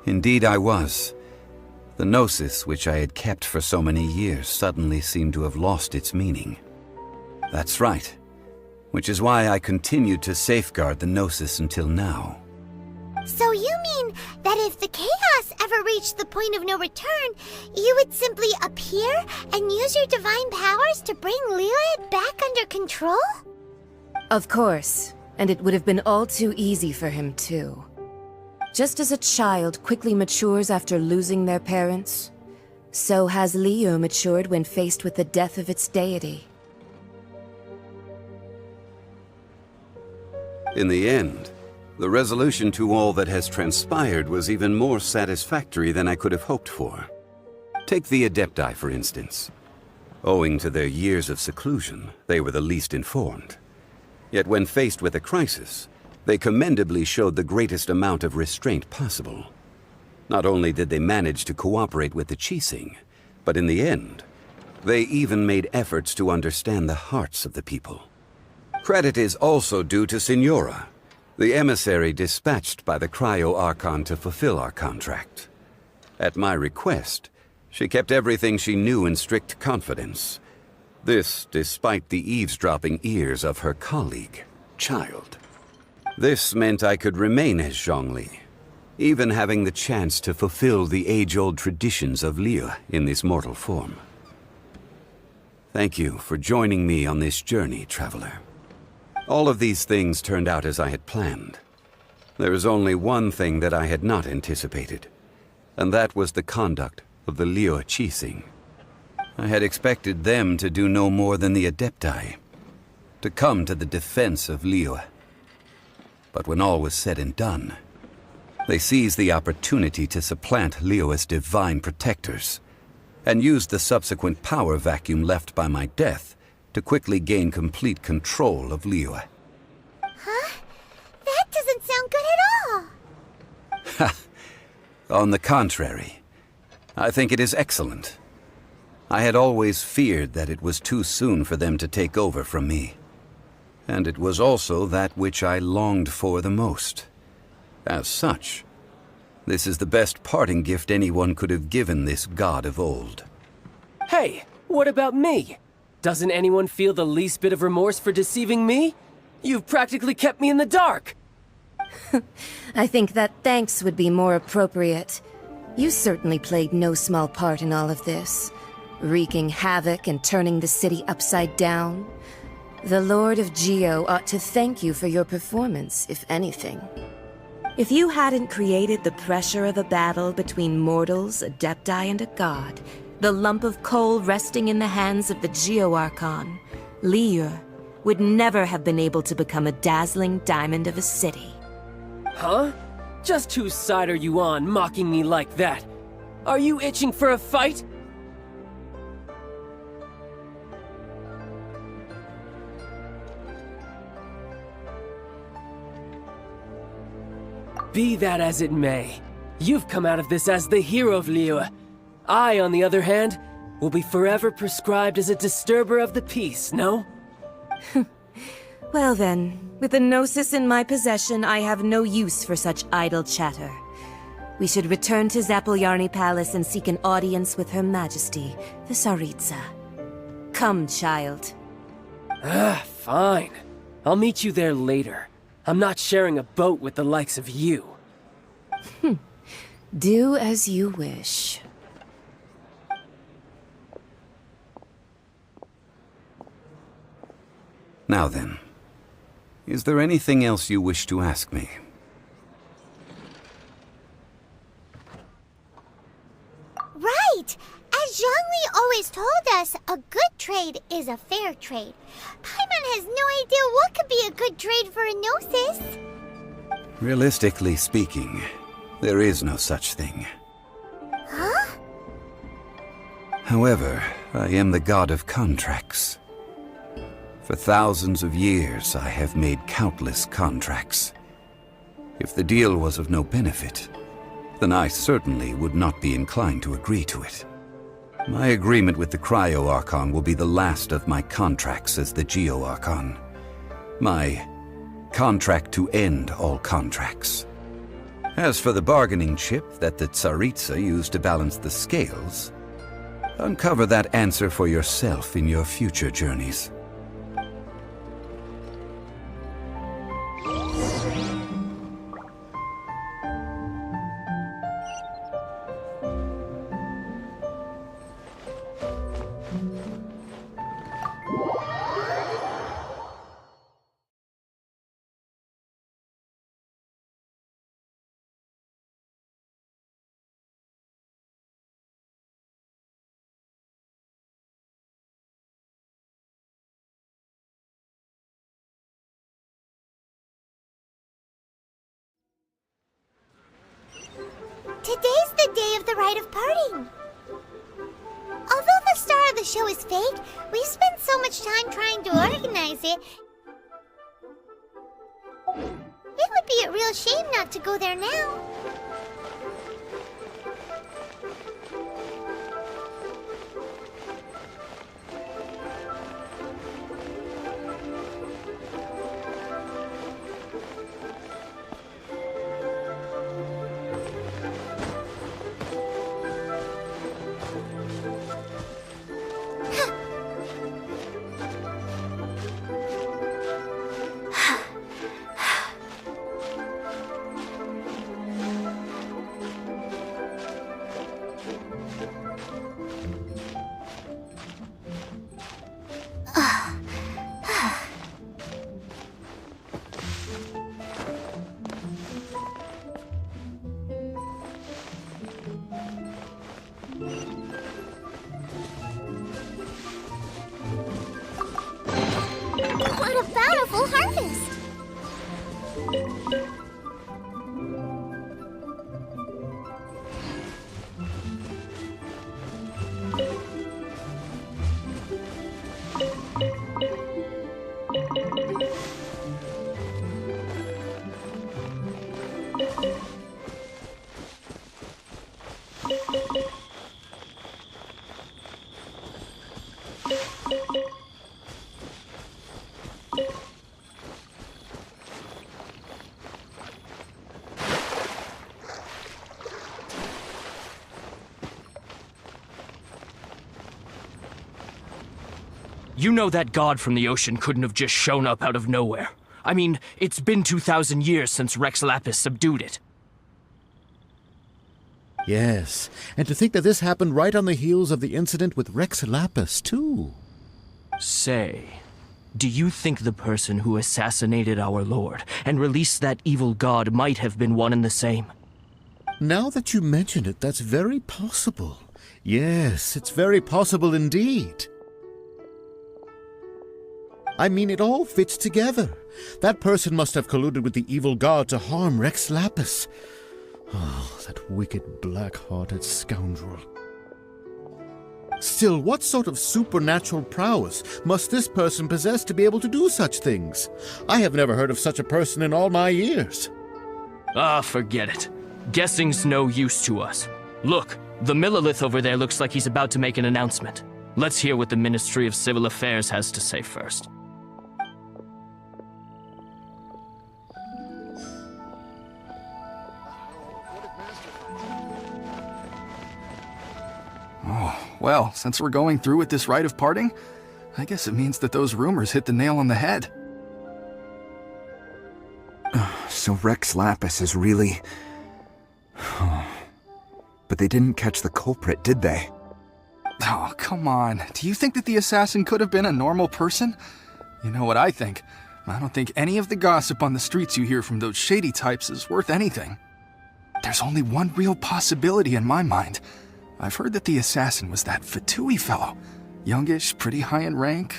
Indeed I was. The gnosis which I had kept for so many years suddenly seemed to have lost its meaning. That's right, which is why I continued to safeguard the gnosis until now. So you mean that if the chaos ever reached the point of no return, you would simply appear and use your divine powers to bring Liyue back under control? Of course, and it would have been all too easy for him too. Just as a child quickly matures after losing their parents, so has Liyue matured when faced with the death of its deity. In the end, the resolution to all that has transpired was even more satisfactory than I could have hoped for. Take the Adepti, for instance. Owing to their years of seclusion, they were the least informed. Yet when faced with a crisis, they commendably showed the greatest amount of restraint possible. Not only did they manage to cooperate with the Qixing, but in the end, they even made efforts to understand the hearts of the people. Credit is also due to Signora, the emissary dispatched by the Cryo-Archon to fulfill our contract. At my request, she kept everything she knew in strict confidence. This despite the eavesdropping ears of her colleague, Child. This meant I could remain as Zhongli, even having the chance to fulfill the age-old traditions of Liyue in this mortal form. Thank you for joining me on this journey, traveler. All of these things turned out as I had planned. There is only one thing that I had not anticipated, and that was the conduct of the Liyue Qixing. I had expected them to do no more than the Adepti, to come to the defense of Liyue. But when all was said and done, they seized the opportunity to supplant Liyue's divine protectors, and used the subsequent power vacuum left by my death to quickly gain complete control of Liyue. Huh? That doesn't sound good at all. Ha! On the contrary, I think it is excellent. I had always feared that it was too soon for them to take over from me. And it was also that which I longed for the most. As such, this is the best parting gift anyone could have given this god of old. Hey, what about me? Doesn't anyone feel the least bit of remorse for deceiving me? You've practically kept me in the dark! I think that thanks would be more appropriate. You certainly played no small part in all of this, wreaking havoc and turning the city upside down. The Lord of Geo ought to thank you for your performance, if anything. If you hadn't created the pressure of a battle between mortals, Adepti, and a god, the lump of coal resting in the hands of the Geo-Archon, Liyue would never have been able to become a dazzling diamond of a city. Huh? Just whose side are you on, mocking me like that? Are you itching for a fight? Be that as it may, you've come out of this as the hero of Liyue. I, on the other hand, will be forever prescribed as a disturber of the peace, no? Well then, with the Gnosis in my possession, I have no use for such idle chatter. We should return to Zapolyarny Palace and seek an audience with Her Majesty, the Tsaritsa. Come, child. Fine. I'll meet you there later. I'm not sharing a boat with the likes of you. Do as you wish. Now then, is there anything else you wish to ask me? Right! As Zhongli always told us, a good trade is a fair trade. Paimon has no idea what could be a good trade for a Gnosis. Realistically speaking, there is no such thing. Huh? However, I am the god of contracts. For thousands of years, I have made countless contracts. If the deal was of no benefit, then I certainly would not be inclined to agree to it. My agreement with the Cryo Archon will be the last of my contracts as the Geo Archon. My contract to end all contracts. As for the bargaining chip that the Tsaritsa used to balance the scales, uncover that answer for yourself in your future journeys. Today's the day of the rite of parting. Although the star of the show is fake, we spent so much time trying to organize it. It would be a real shame not to go there now. What a bountiful harvest! You know that god from the ocean couldn't have just shown up out of nowhere. I mean, it's been 2,000 years since Rex Lapis subdued it. Yes, and to think that this happened right on the heels of the incident with Rex Lapis, too. Say, do you think the person who assassinated our lord and released that evil god might have been one and the same? Now that you mention it, that's very possible. Yes, it's very possible indeed. I mean, it all fits together. That person must have colluded with the evil god to harm Rex Lapis. Oh, that wicked, black-hearted scoundrel. Still, what sort of supernatural prowess must this person possess to be able to do such things? I have never heard of such a person in all my years. Ah, forget it. Guessing's no use to us. Look, the Millilith over there looks like he's about to make an announcement. Let's hear what the Ministry of Civil Affairs has to say first. Oh, well, since we're going through with this rite of parting, I guess it means that those rumors hit the nail on the head. So Rex Lapis is really... But they didn't catch the culprit, did they? Oh, come on. Do you think that the assassin could have been a normal person? You know what I think. I don't think any of the gossip on the streets you hear from those shady types is worth anything. There's only one real possibility in my mind. I've heard that the assassin was that Fatui fellow. Youngish, pretty high in rank.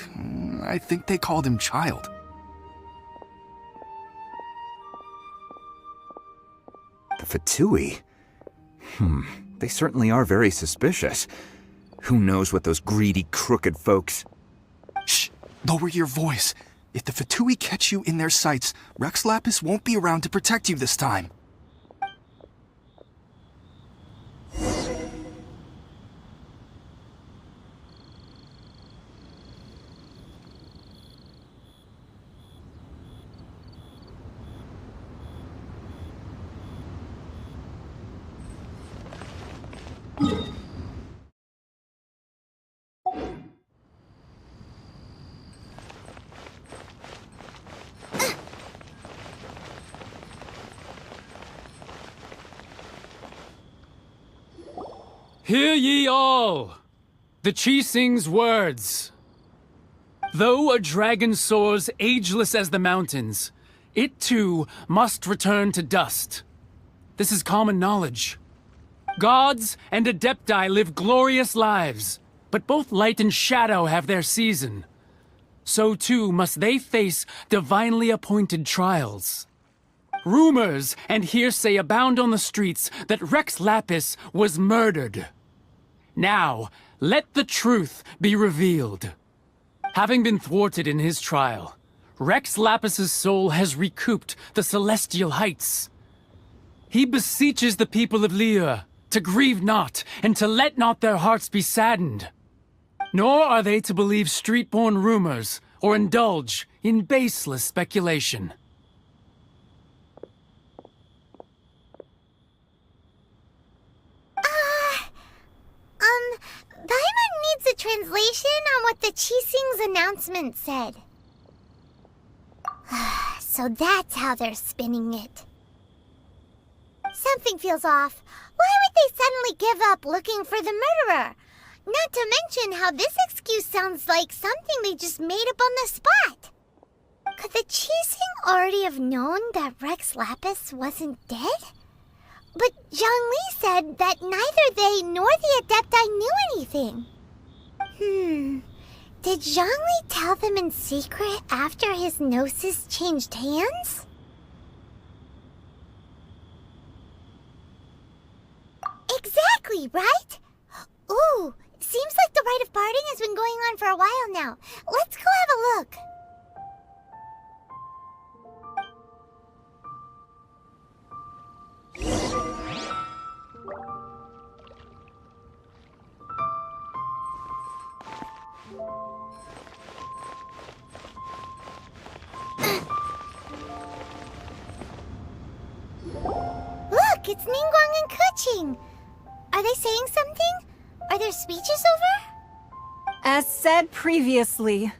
I think they called him Child. The Fatui? They certainly are very suspicious. Who knows what those greedy, crooked folks... Shh! Lower your voice. If the Fatui catch you in their sights, Rex Lapis won't be around to protect you this time. Hear ye all, the Chising's words. Though a dragon soars ageless as the mountains, it too must return to dust. This is common knowledge. Gods and Adepti live glorious lives, but both light and shadow have their season. So too must they face divinely appointed trials. Rumors and hearsay abound on the streets that Rex Lapis was murdered. Now, let the truth be revealed. Having been thwarted in his trial, Rex Lapis's soul has recouped the celestial heights. He beseeches the people of Liyue to grieve not and to let not their hearts be saddened. Nor are they to believe street-born rumors or indulge in baseless speculation. Paimon needs a translation on what the Chising's announcement said. So that's how they're spinning it. Something feels off. Why would they suddenly give up looking for the murderer? Not to mention how this excuse sounds like something they just made up on the spot. Could the Chising already have known that Rex Lapis wasn't dead? But Zhongli said that neither they nor the Adepti knew anything. Did Zhongli tell them in secret after his gnosis changed hands? Exactly, right? Ooh, seems like the rite of parting has been going on for a while now. Let's go have a look. Look, it's Ningguang and Keqing. Are they saying something? Are their speeches over? As said previously,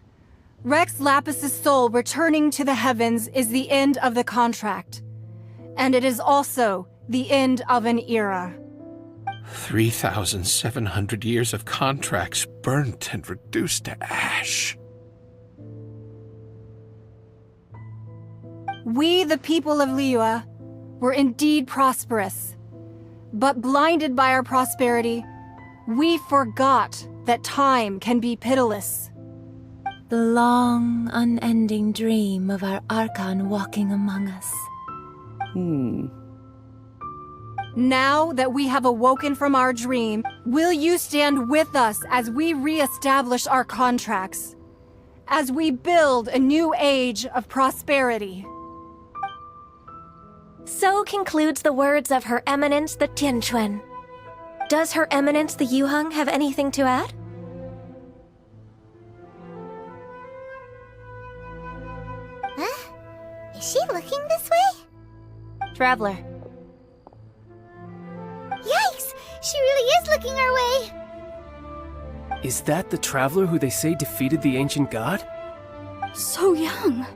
Rex Lapis's soul returning to the heavens is the end of the contract. And it is also the end of an era. 3,700 years of contracts burnt and reduced to ash. We, the people of Liyue, were indeed prosperous. But blinded by our prosperity, we forgot that time can be pitiless. The long, unending dream of our Archon walking among us. Now that we have awoken from our dream, will you stand with us as we re-establish our contracts? As we build a new age of prosperity? So concludes the words of Her Eminence the Tianquan. Does Her Eminence the Yuheng have anything to add? Huh? Is she looking this way? Traveler. Yikes! She really is looking our way! Is that the traveler who they say defeated the ancient god? So young.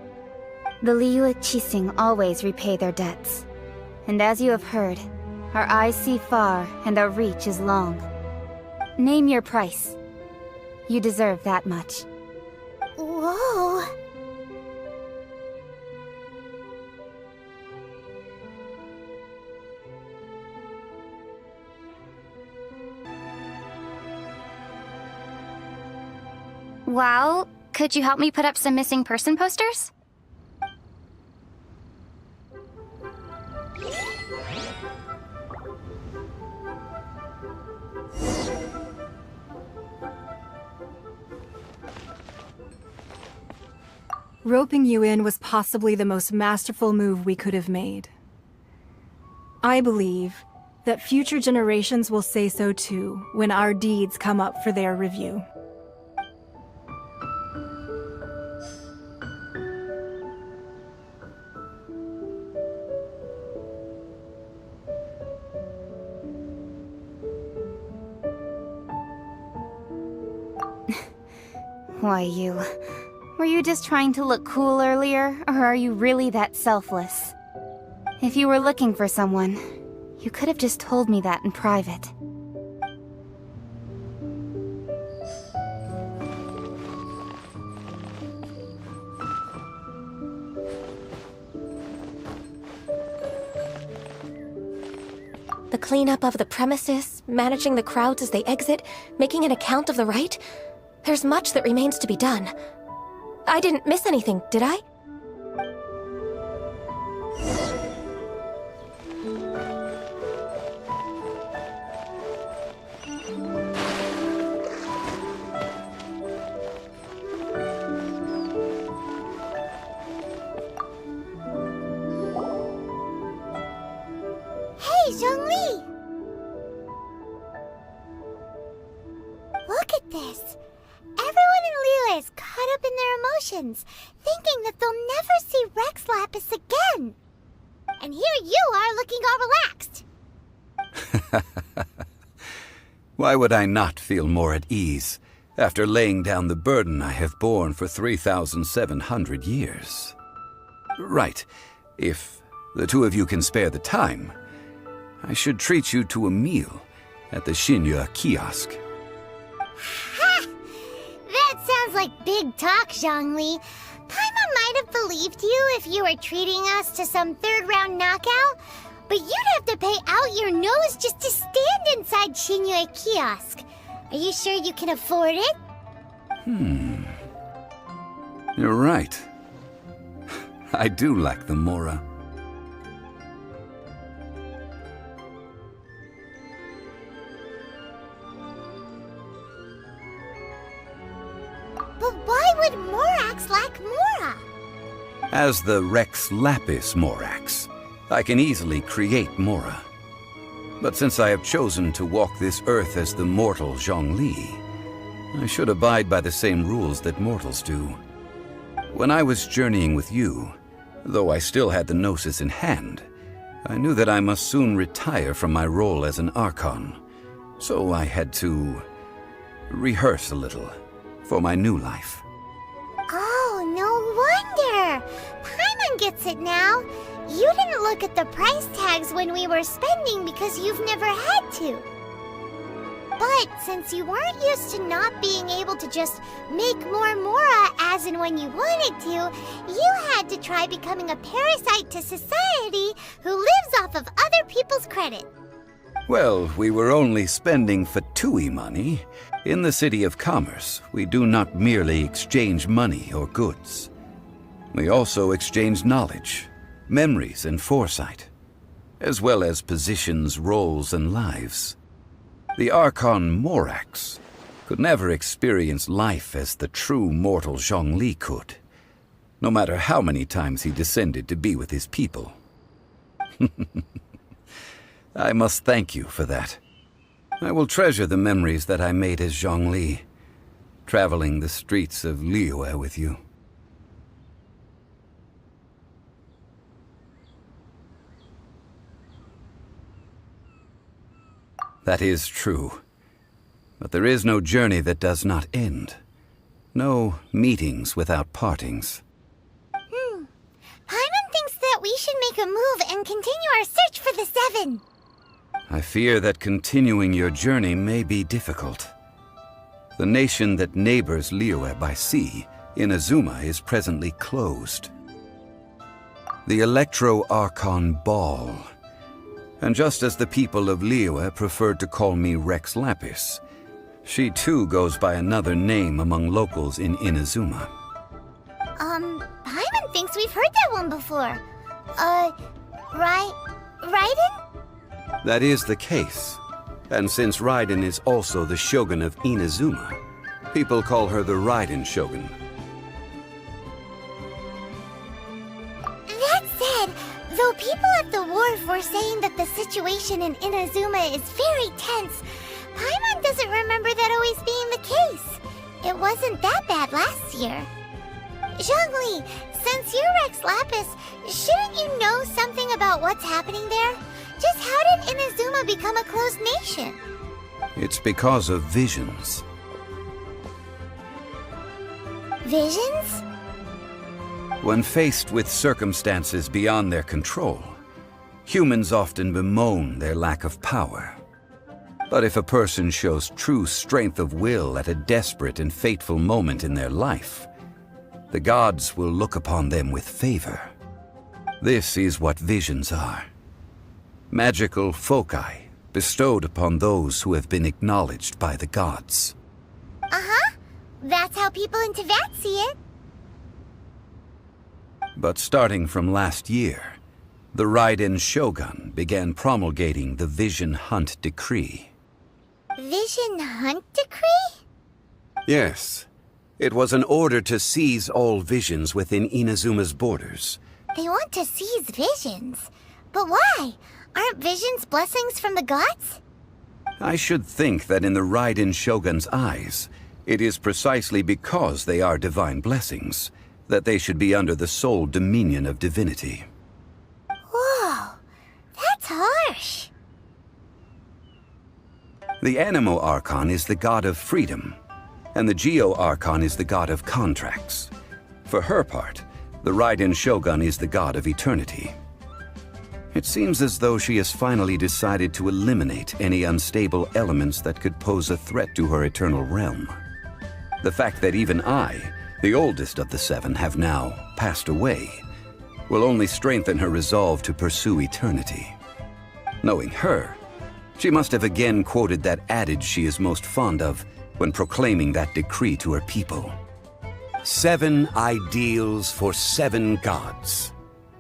The Liyue Chising always repay their debts. And as you have heard, our eyes see far and our reach is long. Name your price. You deserve that much. Whoa! Well, could you help me put up some missing person posters? Roping you in was possibly the most masterful move we could have made. I believe that future generations will say so too when our deeds come up for their review. Why, were you just trying to look cool earlier, or are you really that selfless? If you were looking for someone, you could have just told me that in private. The cleanup of the premises, managing the crowds as they exit, making an account of the rite. There's much that remains to be done. I didn't miss anything, did I? Hey, Zhongli! Look at this. Everyone in Liyue is caught up in their emotions, thinking that they'll never see Rex Lapis again. And here you are looking all relaxed. Why would I not feel more at ease after laying down the burden I have borne for 3,700 years? Right, if the two of you can spare the time, I should treat you to a meal at the Shinya kiosk. Ha! That sounds like big talk, Zhongli. Paimon might have believed you if you were treating us to some third-round knockout, but you'd have to pay out your nose just to stand inside Shinya kiosk. Are you sure you can afford it? You're right. I do like the Mora. But why would Morax lack Mora? As the Rex Lapis Morax, I can easily create Mora. But since I have chosen to walk this earth as the mortal Zhongli, I should abide by the same rules that mortals do. When I was journeying with you, though I still had the Gnosis in hand, I knew that I must soon retire from my role as an Archon, so I had to rehearse a little for my new life. Oh, no wonder! Paimon gets it now. You didn't look at the price tags when we were spending because you've never had to. But since you weren't used to not being able to just make more Mora as and when you wanted to, you had to try becoming a parasite to society who lives off of other people's credit. Well, we were only spending Fatui money. In the City of Commerce, we do not merely exchange money or goods. We also exchange knowledge, memories and foresight, as well as positions, roles, and lives. The Archon Morax could never experience life as the true mortal Zhongli could, no matter how many times he descended to be with his people. I must thank you for that. I will treasure the memories that I made as Zhongli, traveling the streets of Liyue with you. That is true. But there is no journey that does not end. No meetings without partings. Paimon thinks that we should make a move and continue our search for the Seven. I fear that continuing your journey may be difficult. The nation that neighbors Liyue by sea, Inazuma, is presently closed. The Electro-Archon Ball. And just as the people of Liyue preferred to call me Rex Lapis, she too goes by another name among locals in Inazuma. Paimon thinks we've heard that one before. Raiden? That is the case. And since Raiden is also the shogun of Inazuma, people call her the Raiden Shogun. Though people at the wharf were saying that the situation in Inazuma is very tense, Paimon doesn't remember that always being the case. It wasn't that bad last year. Zhongli, since you're Rex Lapis, shouldn't you know something about what's happening there? Just how did Inazuma become a closed nation? It's because of visions. Visions? When faced with circumstances beyond their control, humans often bemoan their lack of power. But if a person shows true strength of will at a desperate and fateful moment in their life, the gods will look upon them with favor. This is what visions are. Magical foci bestowed upon those who have been acknowledged by the gods. Uh-huh. That's how people in Teyvat see it. But starting from last year, the Raiden Shogun began promulgating the Vision Hunt Decree. Vision Hunt Decree? Yes. It was an order to seize all visions within Inazuma's borders. They want to seize visions. But why? Aren't visions blessings from the gods? I should think that in the Raiden Shogun's eyes, it is precisely because they are divine blessings that they should be under the sole dominion of divinity. Whoa, that's harsh. The Animo Archon is the god of freedom, and the Geo Archon is the god of contracts. For her part, the Raiden Shogun is the god of eternity. It seems as though she has finally decided to eliminate any unstable elements that could pose a threat to her eternal realm. The fact that even I, the oldest of the seven, have now passed away, will only strengthen her resolve to pursue eternity. Knowing her, she must have again quoted that adage she is most fond of when proclaiming that decree to her people. 7 ideals for 7 gods,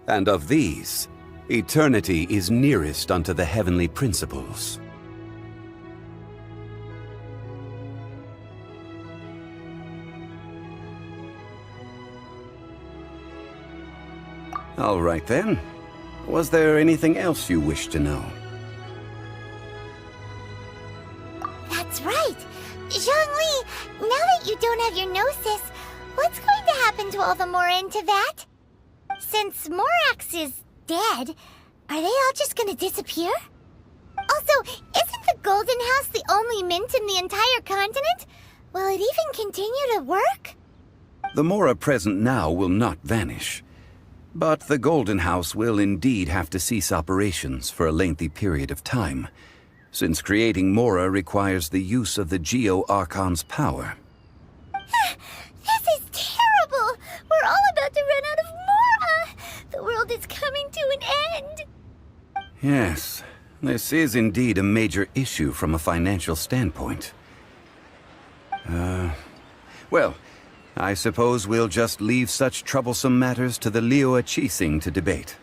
and of these, eternity is nearest unto the heavenly principles. All right then. Was there anything else you wish to know? That's right. Zhongli, now that you don't have your gnosis, what's going to happen to all the Mora in Teyvat? Since Morax is dead, are they all just gonna disappear? Also, isn't the Golden House the only mint in the entire continent? Will it even continue to work? The Mora present now will not vanish. But the Golden House will indeed have to cease operations for a lengthy period of time, since creating Mora requires the use of the Geo Archon's power. This is terrible! We're all about to run out of Mora! The world is coming to an end! Yes, this is indeed a major issue from a financial standpoint. Well, I suppose we'll just leave such troublesome matters to the Liyue Qixing to debate.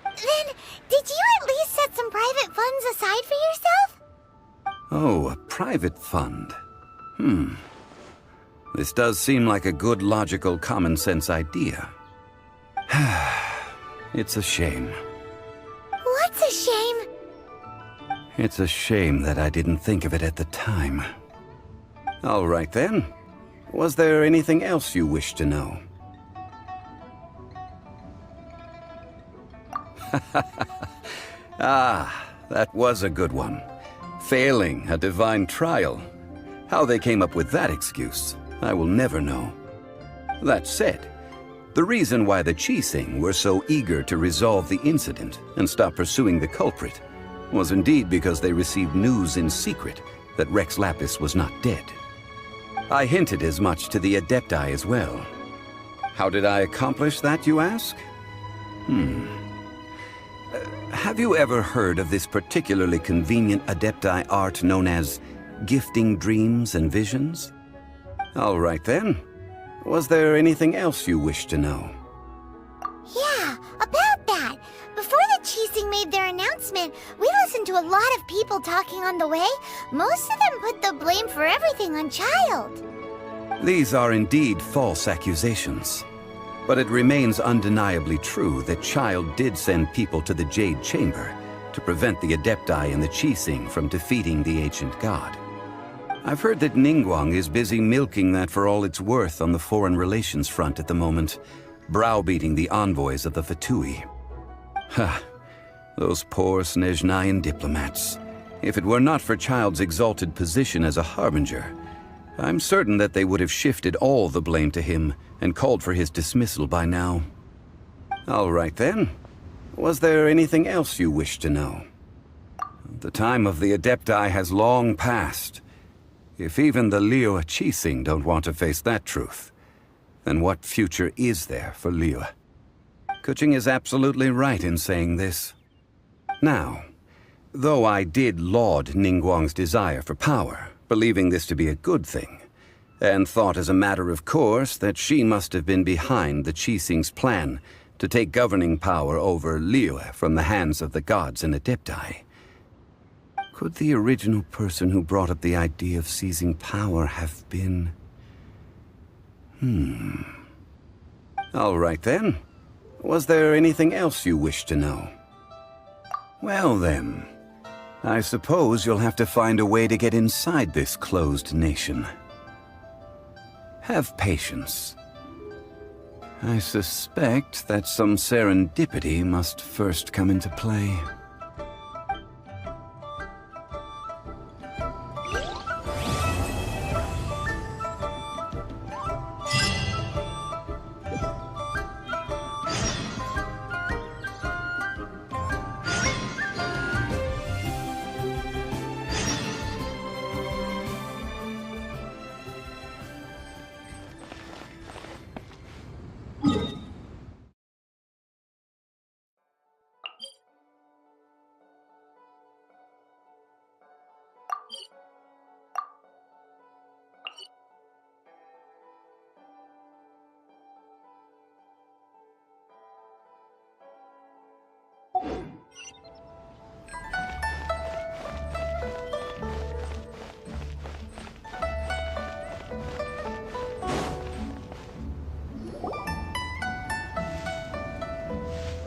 Then, did you at least set some private funds aside for yourself? Oh, a private fund. This does seem like a good, logical, common-sense idea. It's a shame. What's a shame? It's a shame that I didn't think of it at the time. All right then. Was there anything else you wish to know? That was a good one. Failing a divine trial. How they came up with that excuse, I will never know. That said, the reason why the Qixing were so eager to resolve the incident and stop pursuing the culprit was indeed because they received news in secret that Rex Lapis was not dead. I hinted as much to the Adepti as well. How did I accomplish that, you ask? Have you ever heard of this particularly convenient Adepti art known as gifting dreams and visions? All right then. Was there anything else you wish to know? Yeah, about that. Before the Qixing made their announcement, we listened to a lot of people talking on the way. Most of them put the blame for everything on Child. These are indeed false accusations. But it remains undeniably true that Child did send people to the Jade Chamber to prevent the Adepti and the Qixing from defeating the ancient god. I've heard that Ningguang is busy milking that for all it's worth on the foreign relations front at the moment, browbeating the envoys of the Fatui. Ha! Those poor Snezhnayan diplomats. If it were not for Child's exalted position as a harbinger, I'm certain that they would have shifted all the blame to him and called for his dismissal by now. All right then. Was there anything else you wished to know? The time of the Adepti has long passed. If even the Liyue Qixing don't want to face that truth, then what future is there for Liyue? Kuching is absolutely right in saying this. Now, though I did laud Ningguang's desire for power, believing this to be a good thing, and thought as a matter of course that she must have been behind the Qixing's plan to take governing power over Liyue from the hands of the gods and Adepti, could the original person who brought up the idea of seizing power have been... All right then. Was there anything else you wished to know? Well then, I suppose you'll have to find a way to get inside this closed nation. Have patience. I suspect that some serendipity must first come into play.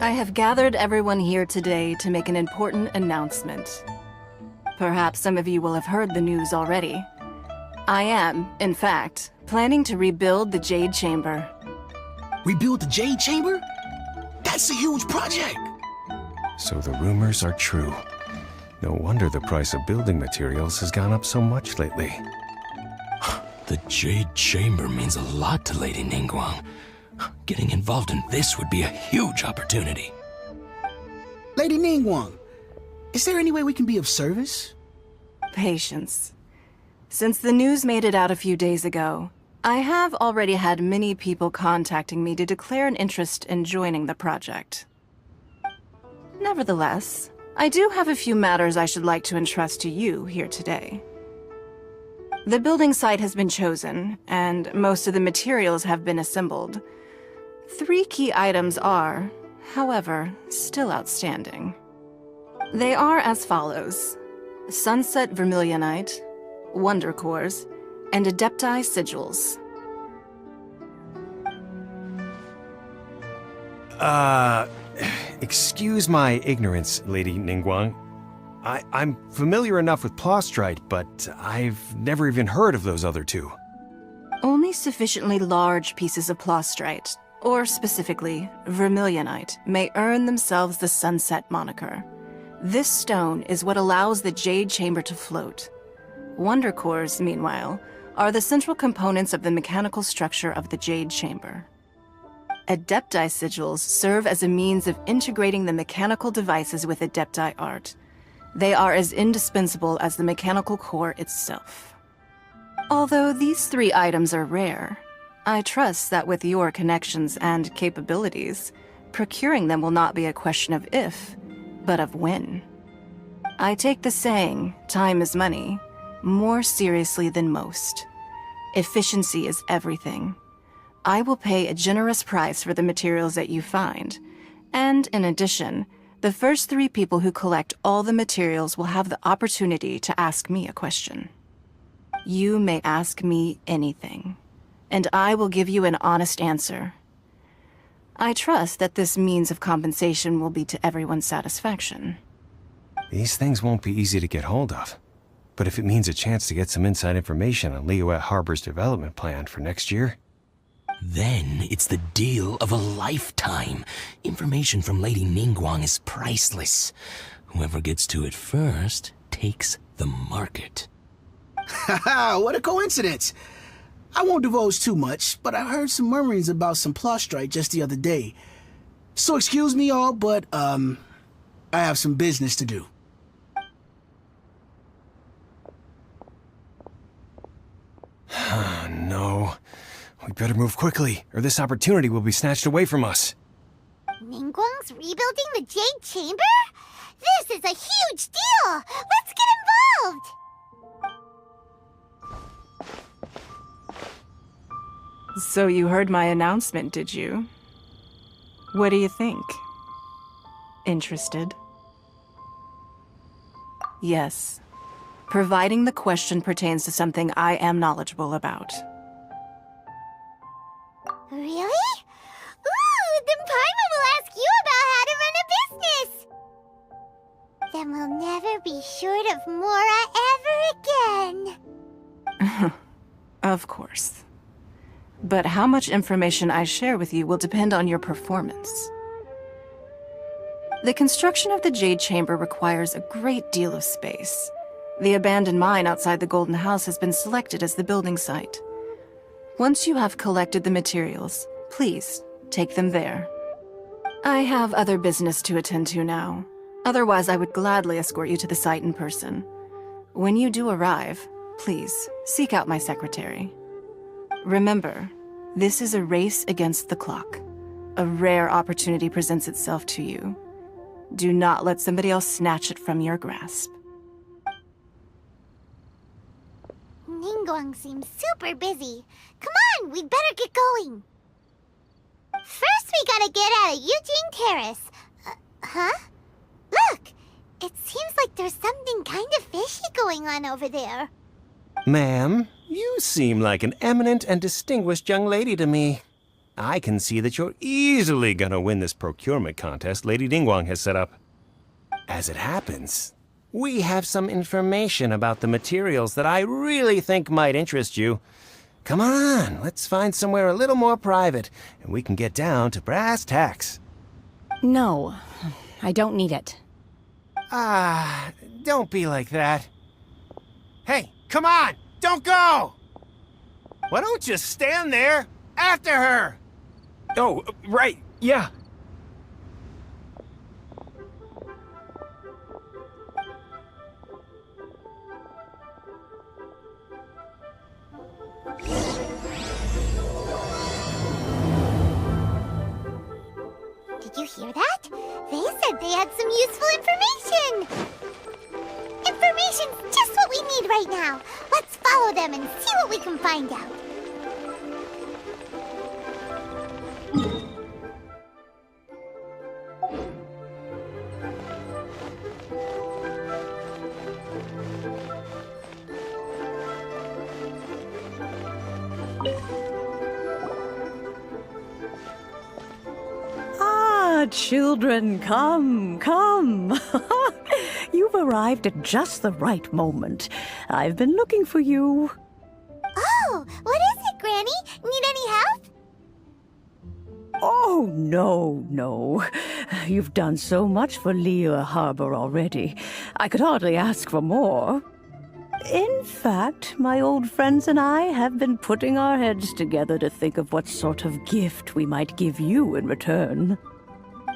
I have gathered everyone here today to make an important announcement. Perhaps some of you will have heard the news already. I am, in fact, planning to rebuild the Jade Chamber. Rebuild the Jade Chamber? That's a huge project! So the rumors are true. No wonder the price of building materials has gone up so much lately. The Jade Chamber means a lot to Lady Ningguang. Getting involved in this would be a huge opportunity. Lady Ningguang, is there any way we can be of service? Patience. Since the news made it out a few days ago, I have already had many people contacting me to declare an interest in joining the project. Nevertheless, I do have a few matters I should like to entrust to you here today. The building site has been chosen, and most of the materials have been assembled. 3 key items are, however, still outstanding. They are as follows: Sunset Vermilionite, Wonder Cores, and Adepti Sigils. Excuse my ignorance, Lady Ningguang. I'm familiar enough with Plostrite, but I've never even heard of those other 2. Only sufficiently large pieces of Plostrite, or specifically, Vermilionite, may earn themselves the Sunset moniker. This stone is what allows the Jade Chamber to float. Wonder Cores, meanwhile, are the central components of the mechanical structure of the Jade Chamber. Adepti Sigils serve as a means of integrating the mechanical devices with Adepti art. They are as indispensable as the mechanical core itself. Although these 3 items are rare, I trust that with your connections and capabilities, procuring them will not be a question of if, but of when. I take the saying, time is money, more seriously than most. Efficiency is everything. I will pay a generous price for the materials that you find, and in addition, the first 3 people who collect all the materials will have the opportunity to ask me a question. You may ask me anything, and I will give you an honest answer. I trust that this means of compensation will be to everyone's satisfaction. These things won't be easy to get hold of. But if it means a chance to get some inside information on Liyue Harbor's development plan for next year... Then it's the deal of a lifetime. Information from Lady Ningguang is priceless. Whoever gets to it first takes the market. Haha, what a coincidence! I won't divulge too much, but I heard some murmurings about some Plostrite just the other day. So excuse me all, but, I have some business to do. No. We better move quickly, or this opportunity will be snatched away from us. Ningguang's rebuilding the Jade Chamber? This is a huge deal! Let's get involved! So you heard my announcement, did you? What do you think? Interested? Yes. Providing the question pertains to something I am knowledgeable about. Really? Ooh, then Paimon will ask you about how to run a business! Then we'll never be short of Mora ever again. Of course. But how much information I share with you will depend on your performance. The construction of the Jade Chamber requires a great deal of space. The abandoned mine outside the Golden House has been selected as the building site. Once you have collected the materials, please take them there. I have other business to attend to now. Otherwise, I would gladly escort you to the site in person. When you do arrive, please seek out my secretary. Remember, this is a race against the clock. A rare opportunity presents itself to you. Do not let somebody else snatch it from your grasp. Ningguang seems super busy. Come on, we'd better get going. First, we gotta get out of Eugene Terrace. Huh? Look! It seems like there's something kind of fishy going on over there. Ma'am, you seem like an eminent and distinguished young lady to me. I can see that you're easily gonna win this procurement contest Lady Ningguang has set up. As it happens, we have some information about the materials that I really think might interest you. Come on, let's find somewhere a little more private, and we can get down to brass tacks. No, I don't need it. Don't be like that. Hey, come on, don't go! Why don't you stand there after her? Oh, right, yeah. Did you hear that? They said they had some useful information! Information's just what we need right now. Let's follow them and see what we can find out. Children, come, come. You've arrived at just the right moment. I've been looking for you. Oh, what is it, Granny? Need any help? Oh, no. You've done so much for Liyue Harbor already. I could hardly ask for more. In fact, my old friends and I have been putting our heads together to think of what sort of gift we might give you in return.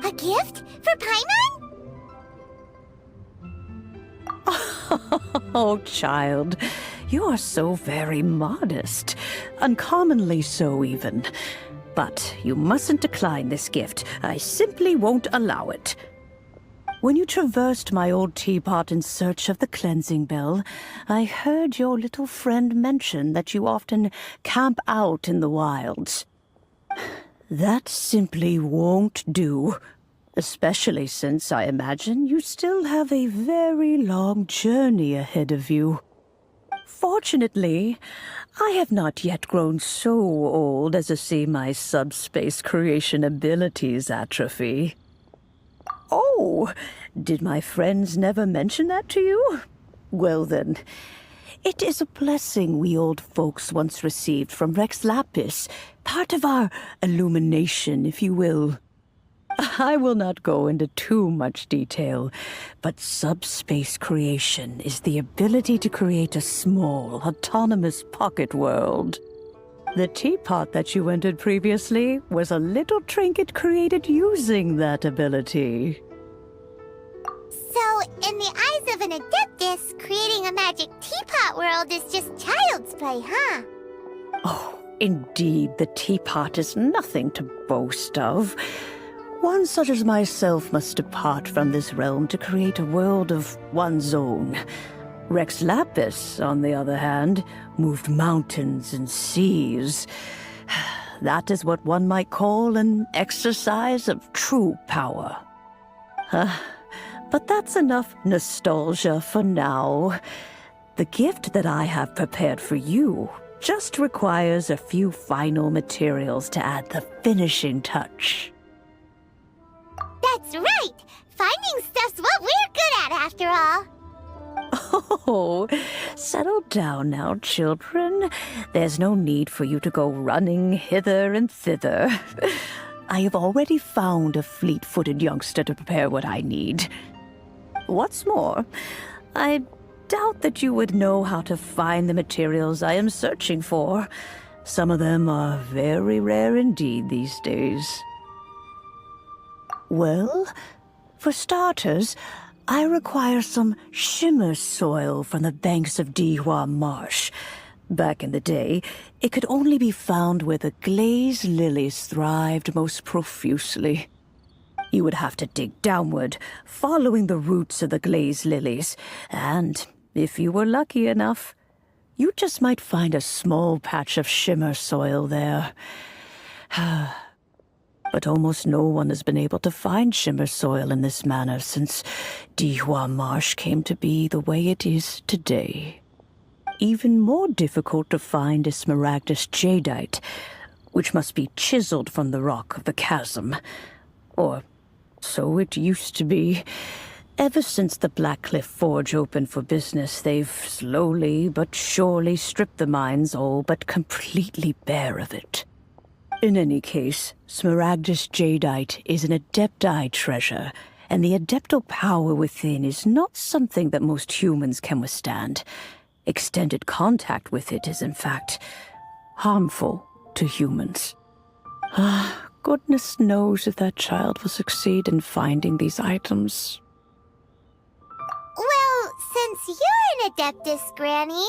A gift? For Paimon? Oh, child, you are so very modest. Uncommonly so, even. But you mustn't decline this gift. I simply won't allow it. When you traversed my old teapot in search of the cleansing bell, I heard your little friend mention that you often camp out in the wilds. That simply won't do. Especially since I imagine you still have a very long journey ahead of you. Fortunately, I have not yet grown so old as to see my subspace creation abilities atrophy. Oh, did my friends never mention that to you? Well then, it is a blessing we old folks once received from Rex Lapis, part of our illumination, if you will. I will not go into too much detail, but subspace creation is the ability to create a small, autonomous pocket world. The teapot that you entered previously was a little trinket created using that ability. So, in the eyes of an Adeptus, creating a magic teapot world is just child's play, huh? Oh, indeed, the teapot is nothing to boast of. One such as myself must depart from this realm to create a world of one's own. Rex Lapis, on the other hand, moved mountains and seas. That is what one might call an exercise of true power. But that's enough nostalgia for now. The gift that I have prepared for you just requires a few final materials to add the finishing touch. That's right! Finding stuff's what we're good at, after all. Oh, settle down now, children. There's no need for you to go running hither and thither. I have already found a fleet-footed youngster to prepare what I need. What's more, I doubt that you would know how to find the materials I am searching for. Some of them are very rare indeed these days. Well, for starters, I require some shimmer soil from the banks of Dihua Marsh. Back in the day, it could only be found where the glazed lilies thrived most profusely. You would have to dig downward, following the roots of the glazed lilies, and if you were lucky enough, you just might find a small patch of shimmer soil there. But almost no one has been able to find shimmer soil in this manner since Dihua Marsh came to be the way it is today. Even more difficult to find is smaragdus jadeite, which must be chiseled from the rock of the chasm. Or so it used to be. Ever since the Blackcliff Forge opened for business, they've slowly but surely stripped the mines all but completely bare of it. In any case, smaragdus jadeite is an Adepti treasure, and the Adeptal power within is not something that most humans can withstand. Extended contact with it is, in fact, harmful to humans. Goodness knows if that child will succeed in finding these items. Well, since you're an Adeptus, Granny,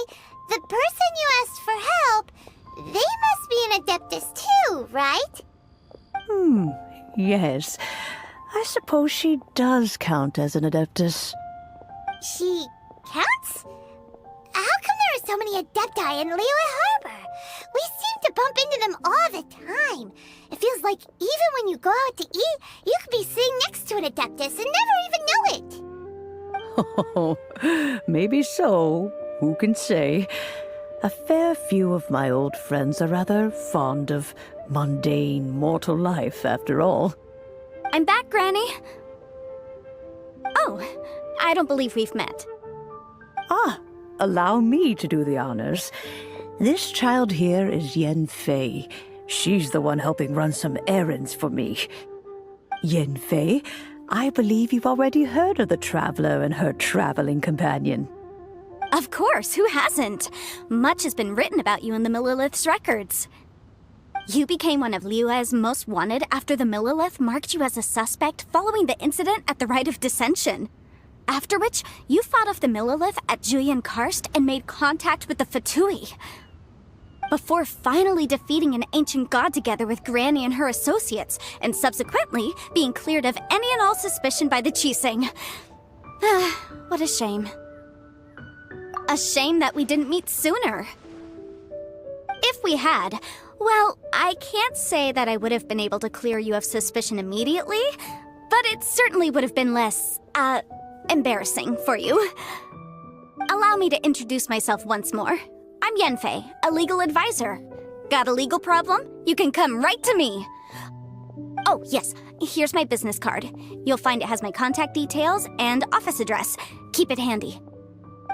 the person you asked for help, they must be an Adeptus too, right? Yes. I suppose she does count as an Adeptus. She counts? How come there are so many Adepti in Liyue Harbor? We seem to bump into them all the time. It feels like even when you go out to eat, you could be sitting next to an Adeptus and never even know it. Oh, maybe so. Who can say? A fair few of my old friends are rather fond of mundane mortal life, after all. I'm back, Granny. Oh, I don't believe we've met. Allow me to do the honors. This child here is Yen Fei. She's the one helping run some errands for me. Yen Fei, I believe you've already heard of the traveler and her traveling companion. Of course, who hasn't? Much has been written about you in the Millilith's records. You became one of Liyue's most wanted after the Millilith marked you as a suspect following the incident at the Rite of Dissension. After which, you fought off the Millilith at Julian Karst and made contact with the Fatui. Before finally defeating an ancient god together with Granny and her associates, and subsequently being cleared of any and all suspicion by the Chiseng. What a shame. A shame that we didn't meet sooner. If we had, well, I can't say that I would have been able to clear you of suspicion immediately, but it certainly would have been less, embarrassing for you. Allow me to introduce myself once more. I'm Yanfei, a legal advisor. Got a legal problem? You can come right to me. Oh, yes, here's my business card. You'll find it has my contact details and office address. Keep it handy.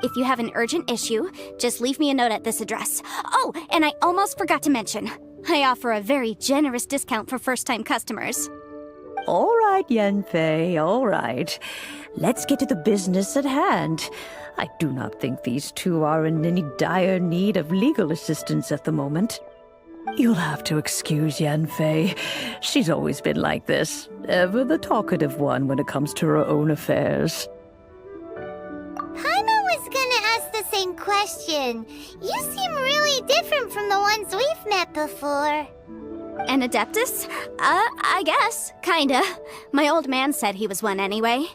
If you have an urgent issue, just leave me a note at this address. Oh, and I almost forgot to mention, I offer a very generous discount for first-time customers. All right, Yanfei, all right. Let's get to the business at hand. I do not think these two are in any dire need of legal assistance at the moment. You'll have to excuse Yanfei. She's always been like this, ever the talkative one when it comes to her own affairs. Paimon was gonna ask the same question. You seem really different from the ones we've met before. An Adeptus? I guess. Kinda. My old man said he was one anyway.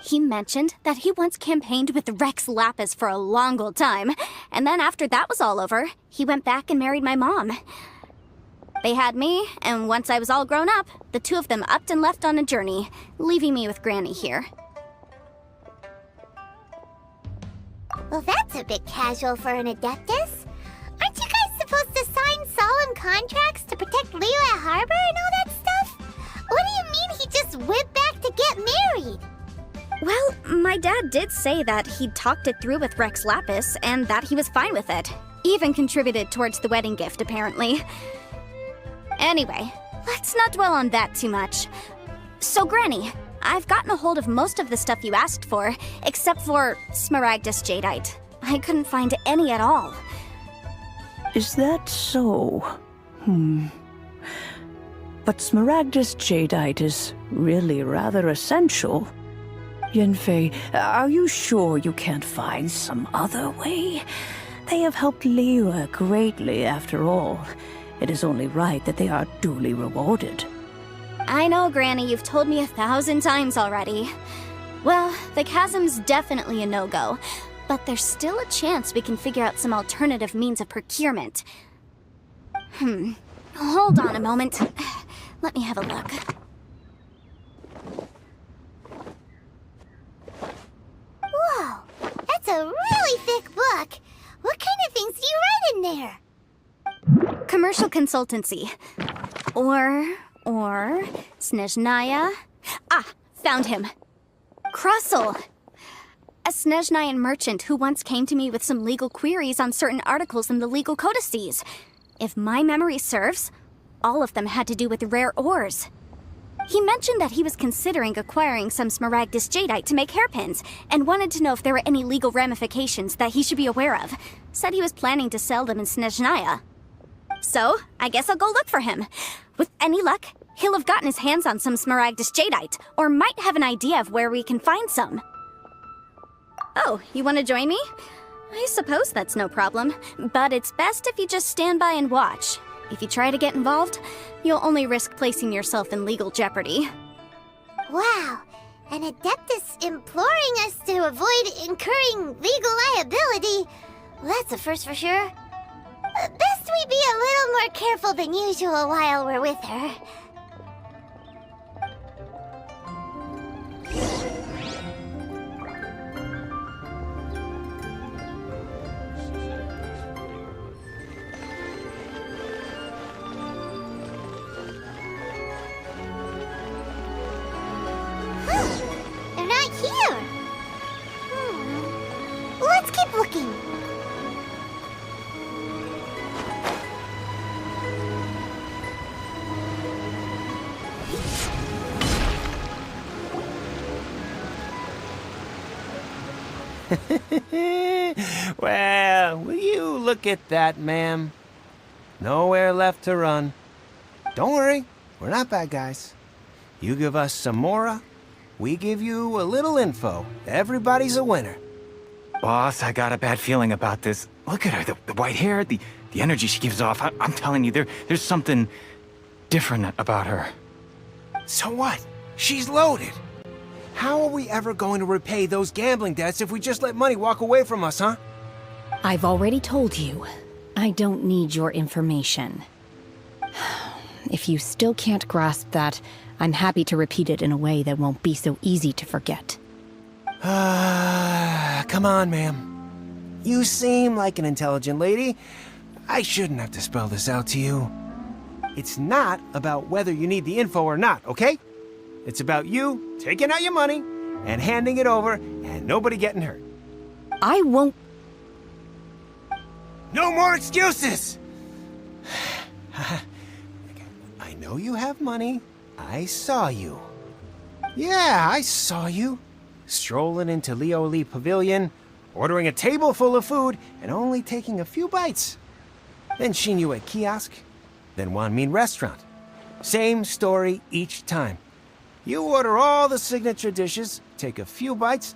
He mentioned that he once campaigned with Rex Lapis for a long old time, and then after that was all over, he went back and married my mom. They had me, and once I was all grown up, the two of them upped and left on a journey, leaving me with Granny here. Well, that's a bit casual for an Adeptus. Aren't you guys supposed to sign solemn contracts to protect Liyue Harbor and all that stuff? What do you mean he just went back to get married? Well, my dad did say that he'd talked it through with Rex Lapis and that he was fine with it. Even contributed towards the wedding gift, apparently. Anyway, let's not dwell on that too much. So, Granny, I've gotten a hold of most of the stuff you asked for, except for Smaragdus Jadeite. I couldn't find any at all. Is that so? But Smaragdus Jadeite is really rather essential. Yanfei, are you sure you can't find some other way? They have helped Liyue greatly after all. It is only right that they are duly rewarded. I know, Granny, you've told me 1,000 times already. Well, the chasm's definitely a no-go, but there's still a chance we can figure out some alternative means of procurement. Hold on a moment. Let me have a look. Whoa, that's a really thick book. What kind of things do you write in there? Commercial consultancy. Or Snezhnaya. Ah, found him. Krusel. A Snezhnayan merchant who once came to me with some legal queries on certain articles in the legal codices. If my memory serves, all of them had to do with rare ores. He mentioned that he was considering acquiring some Smaragdus Jadeite to make hairpins, and wanted to know if there were any legal ramifications that he should be aware of. Said he was planning to sell them in Snezhnaya. So, I guess I'll go look for him. With any luck, he'll have gotten his hands on some Smaragdus Jadeite, or might have an idea of where we can find some. Oh, you want to join me? I suppose that's no problem, but it's best if you just stand by and watch. If you try to get involved, you'll only risk placing yourself in legal jeopardy. Wow, an Adeptus imploring us to avoid incurring legal liability. Well, that's a first for sure. Best we be a little more careful than usual while we're with her. They're not here. Let's keep looking. Well, will you look at that, ma'am? Nowhere left to run. Don't worry, we're not bad guys. You give us some mora, we give you a little info. Everybody's a winner. Boss, I got a bad feeling about this. Look at her, the white hair, the energy she gives off. I'm telling you, there's something different about her. So what? She's loaded. How are we ever going to repay those gambling debts if we just let money walk away from us, huh? I've already told you. I don't need your information. If you still can't grasp that, I'm happy to repeat it in a way that won't be so easy to forget. Come on, ma'am. You seem like an intelligent lady. I shouldn't have to spell this out to you. It's not about whether you need the info or not, okay? It's about you taking out your money and handing it over and nobody getting hurt. I won't... No more excuses! I know you have money. I saw you. Yeah, I saw you. Strolling into Leo Lee Pavilion, ordering a table full of food, and only taking a few bites. Then Shinyu at kiosk, then Wanmin restaurant. Same story each time. You order all the signature dishes, take a few bites,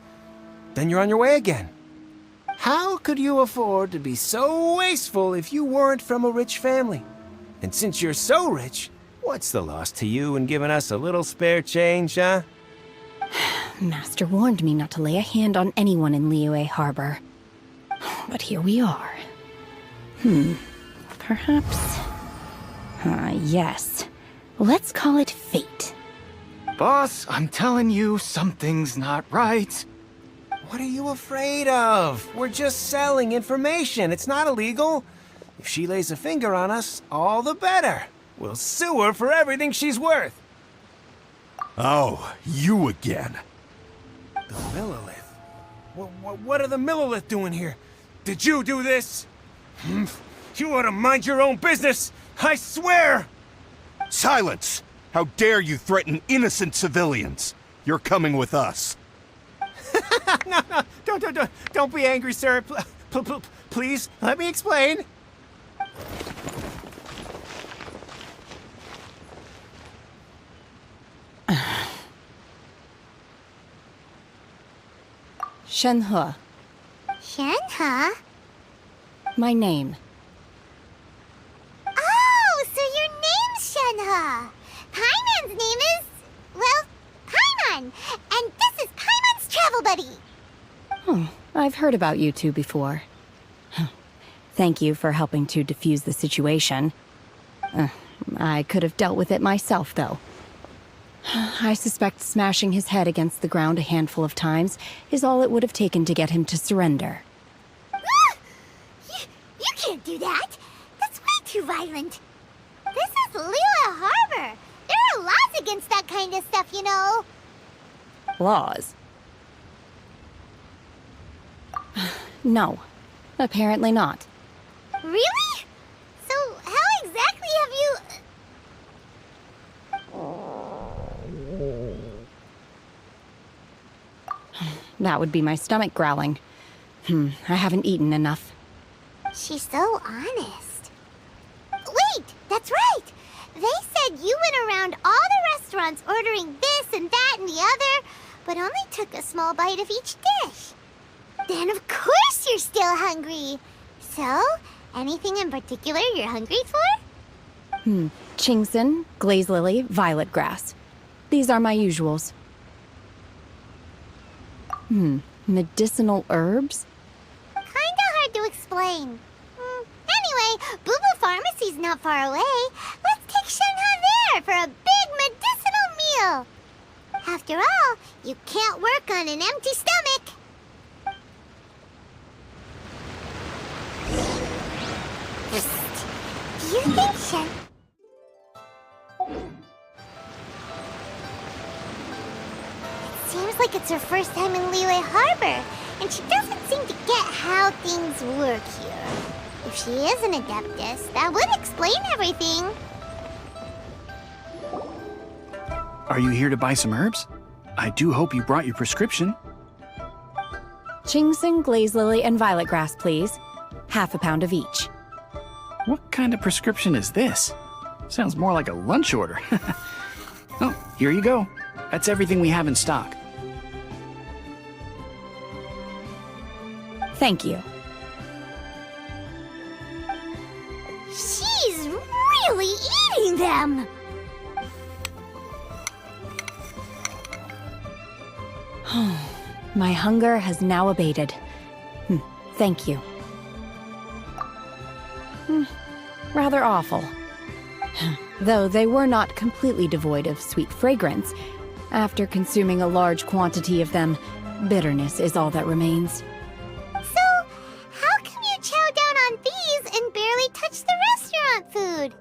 then you're on your way again. How could you afford to be so wasteful if you weren't from a rich family? And since you're so rich, what's the loss to you in giving us a little spare change, huh? Master warned me not to lay a hand on anyone in Liyue Harbor. But here we are. Perhaps... yes. Let's call it fate. Boss, I'm telling you, something's not right. What are you afraid of? We're just selling information. It's not illegal. If she lays a finger on us, all the better. We'll sue her for everything she's worth. Oh, you again. The Millilith? What are the Millilith doing here? Did you do this? You ought to mind your own business! I swear! Silence! How dare you threaten innocent civilians? You're coming with us. No, don't be angry, sir. Please, let me explain. Shenhe. Shenhe? My name. Oh, so your name's Shenhe. Paimon's name is... well, Paimon. And this is Paimon's travel buddy. I've heard about you two before. Thank you for helping to defuse the situation. I could have dealt with it myself, though. I suspect smashing his head against the ground a handful of times is all it would have taken to get him to surrender. You can't do that. That's way too violent. This is Liyue Harbor. There are laws against that kind of stuff, you know. Laws? No. Apparently not. Really? So how exactly have you... That would be my stomach growling. I haven't eaten enough. She's so honest. Wait, that's right! They said you went around all the restaurants ordering this and that and the other, but only took a small bite of each dish. Then of course you're still hungry. So, anything in particular you're hungry for? Chingson, glaze lily, violet grass. These are my usuals. Medicinal herbs? Kinda hard to explain. Anyway, Boo Boo Pharmacy's not far away. Let's take Shenhe there for a big medicinal meal. After all, you can't work on an empty stomach. Do you think Shen... It seems like it's her first time in Liyue Harbor, and she doesn't seem to get how things work here. If she is an Adeptus, that would explain everything. Are you here to buy some herbs? I do hope you brought your prescription. Chingson, glaze lily, and violet grass, please. Half a pound of each. What kind of prescription is this? Sounds more like a lunch order. Oh, here you go. That's everything we have in stock. Thank you. She's really eating them! My hunger has now abated. Thank you. Rather awful. Though they were not completely devoid of sweet fragrance. After consuming a large quantity of them, Bitterness is all that remains. So, how come you chow down on these and barely touch the restaurant food?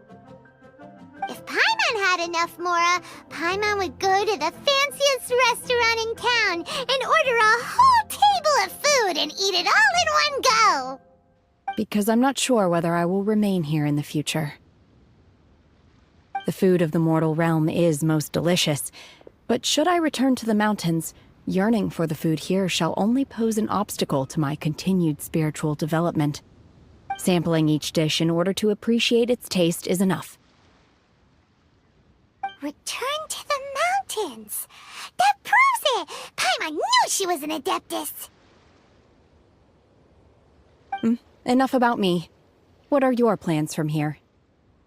If Paimon had enough mora, Paimon would go to the fanciest restaurant in town and order a whole table of food and eat it all in one go. Because I'm not sure whether I will remain here in the future. The food of the mortal realm is most delicious, but should I return to the mountains, yearning for the food here shall only pose an obstacle to my continued spiritual development. Sampling each dish in order to appreciate its taste is enough. Return to the mountains! That proves it! Paimon knew she was an Adeptus! Enough about me. What are your plans from here?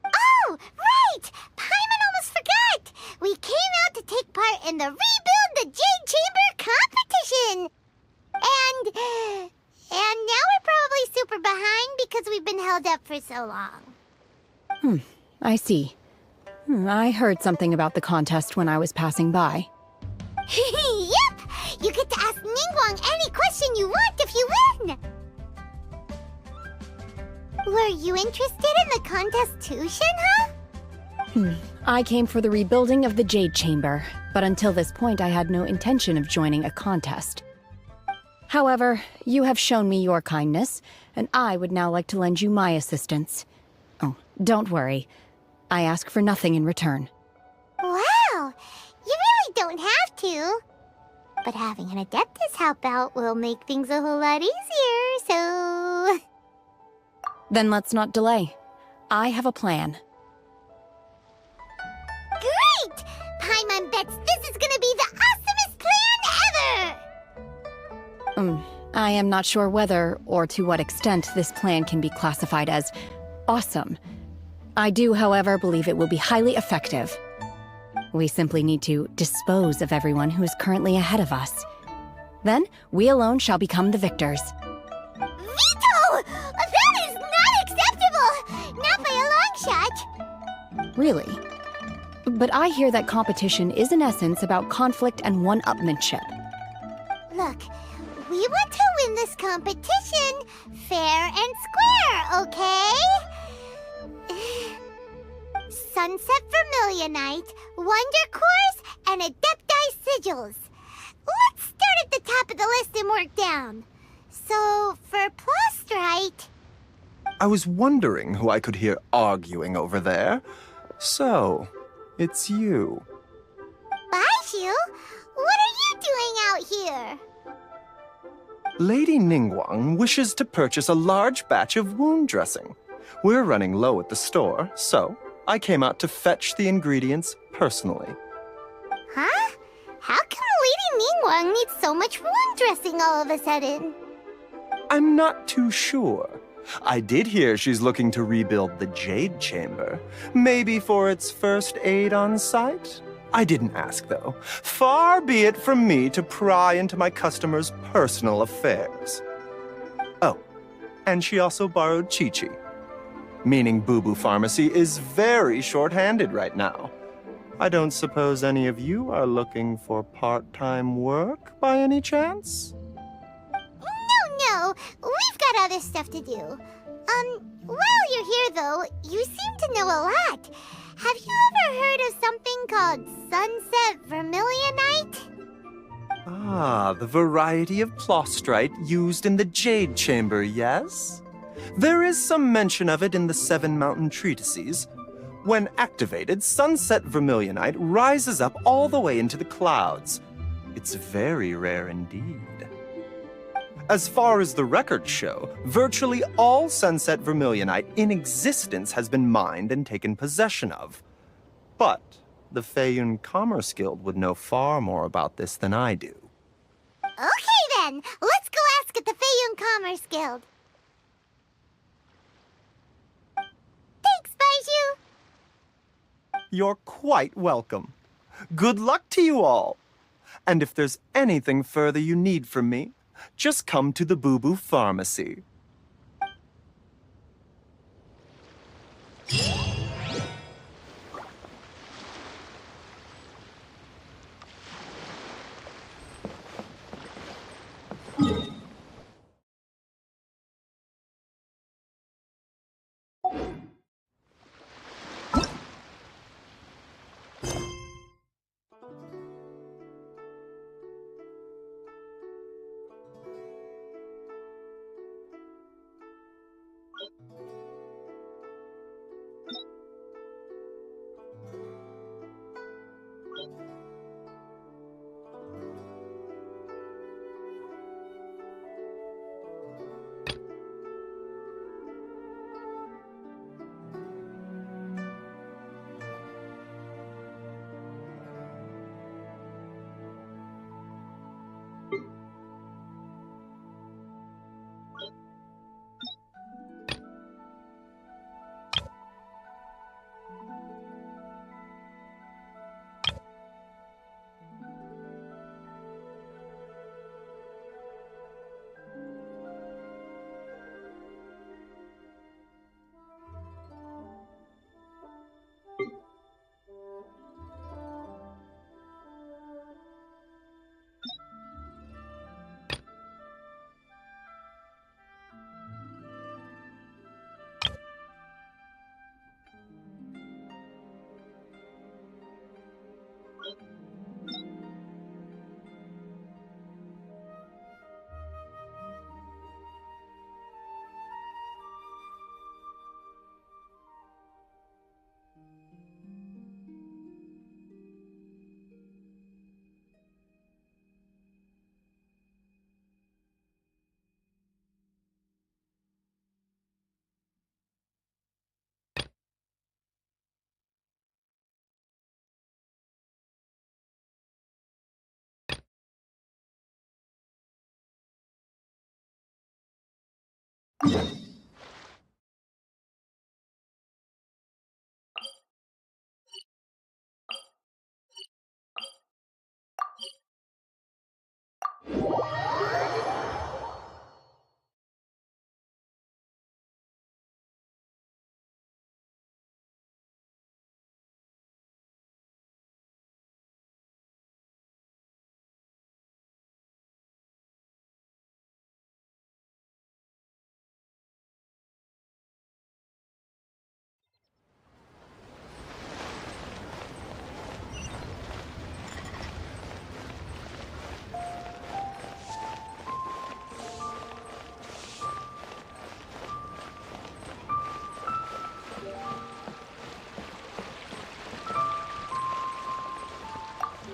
Oh, right! Paimon almost forgot! We came out to take part in the Rebuild the Jade Chamber competition! And now we're probably super behind because we've been held up for so long. I see. I heard something about the contest when I was passing by. Yep! You get to ask Ningguang any question you want if you win! Were you interested in the contest too, Shinha? I came for the rebuilding of the Jade Chamber, but until this point I had no intention of joining a contest. However, you have shown me your kindness, and I would now like to lend you my assistance. Oh, don't worry. I ask for nothing in return. Wow! You really don't have to. But having an Adeptus help out will make things a whole lot easier, so... Then let's not delay. I have a plan. Great! Paimon bets this is gonna be the awesomest plan ever! I am not sure whether or to what extent this plan can be classified as awesome. I do, however, believe it will be highly effective. We simply need to dispose of everyone who is currently ahead of us. Then, we alone shall become the victors. Veto! That is not acceptable! Not by a long shot! Really? But I hear that competition is in essence about conflict and one-upmanship. Look, we want to win this competition fair and square, okay? Sunset Vermilionite, Wonder Cores, and Adepti Sigils. Let's start at the top of the list and work down. So, for Plostrite... I was wondering who I could hear arguing over there. So, it's you. Baishu? What are you doing out here? Lady Ningguang wishes to purchase a large batch of wound dressing. We're running low at the store, so I came out to fetch the ingredients personally. Huh? How come Lady Ningguang needs so much wound dressing all of a sudden? I'm not too sure. I did hear she's looking to rebuild the Jade Chamber. Maybe for its first aid on site? I didn't ask, though. Far be it from me to pry into my customers' personal affairs. Oh, and she also borrowed Chi-Chi. Meaning Boo Boo Pharmacy is very short-handed right now. I don't suppose any of you are looking for part-time work by any chance? No, we've got other stuff to do. While you're here though, you seem to know a lot. Have you ever heard of something called Sunset Vermilionite? Ah, the variety of Plostrite used in the Jade Chamber, yes? There is some mention of it in the Seven Mountain Treatises. When activated, Sunset Vermilionite rises up all the way into the clouds. It's very rare indeed. As far as the records show, virtually all Sunset Vermilionite in existence has been mined and taken possession of. But the Feiyun Commerce Guild would know far more about this than I do. Okay then, let's go ask at the Feiyun Commerce Guild. Thanks, Baiju. You're quite welcome. Good luck to you all. And if there's anything further you need from me, just come to the Boo Boo Pharmacy.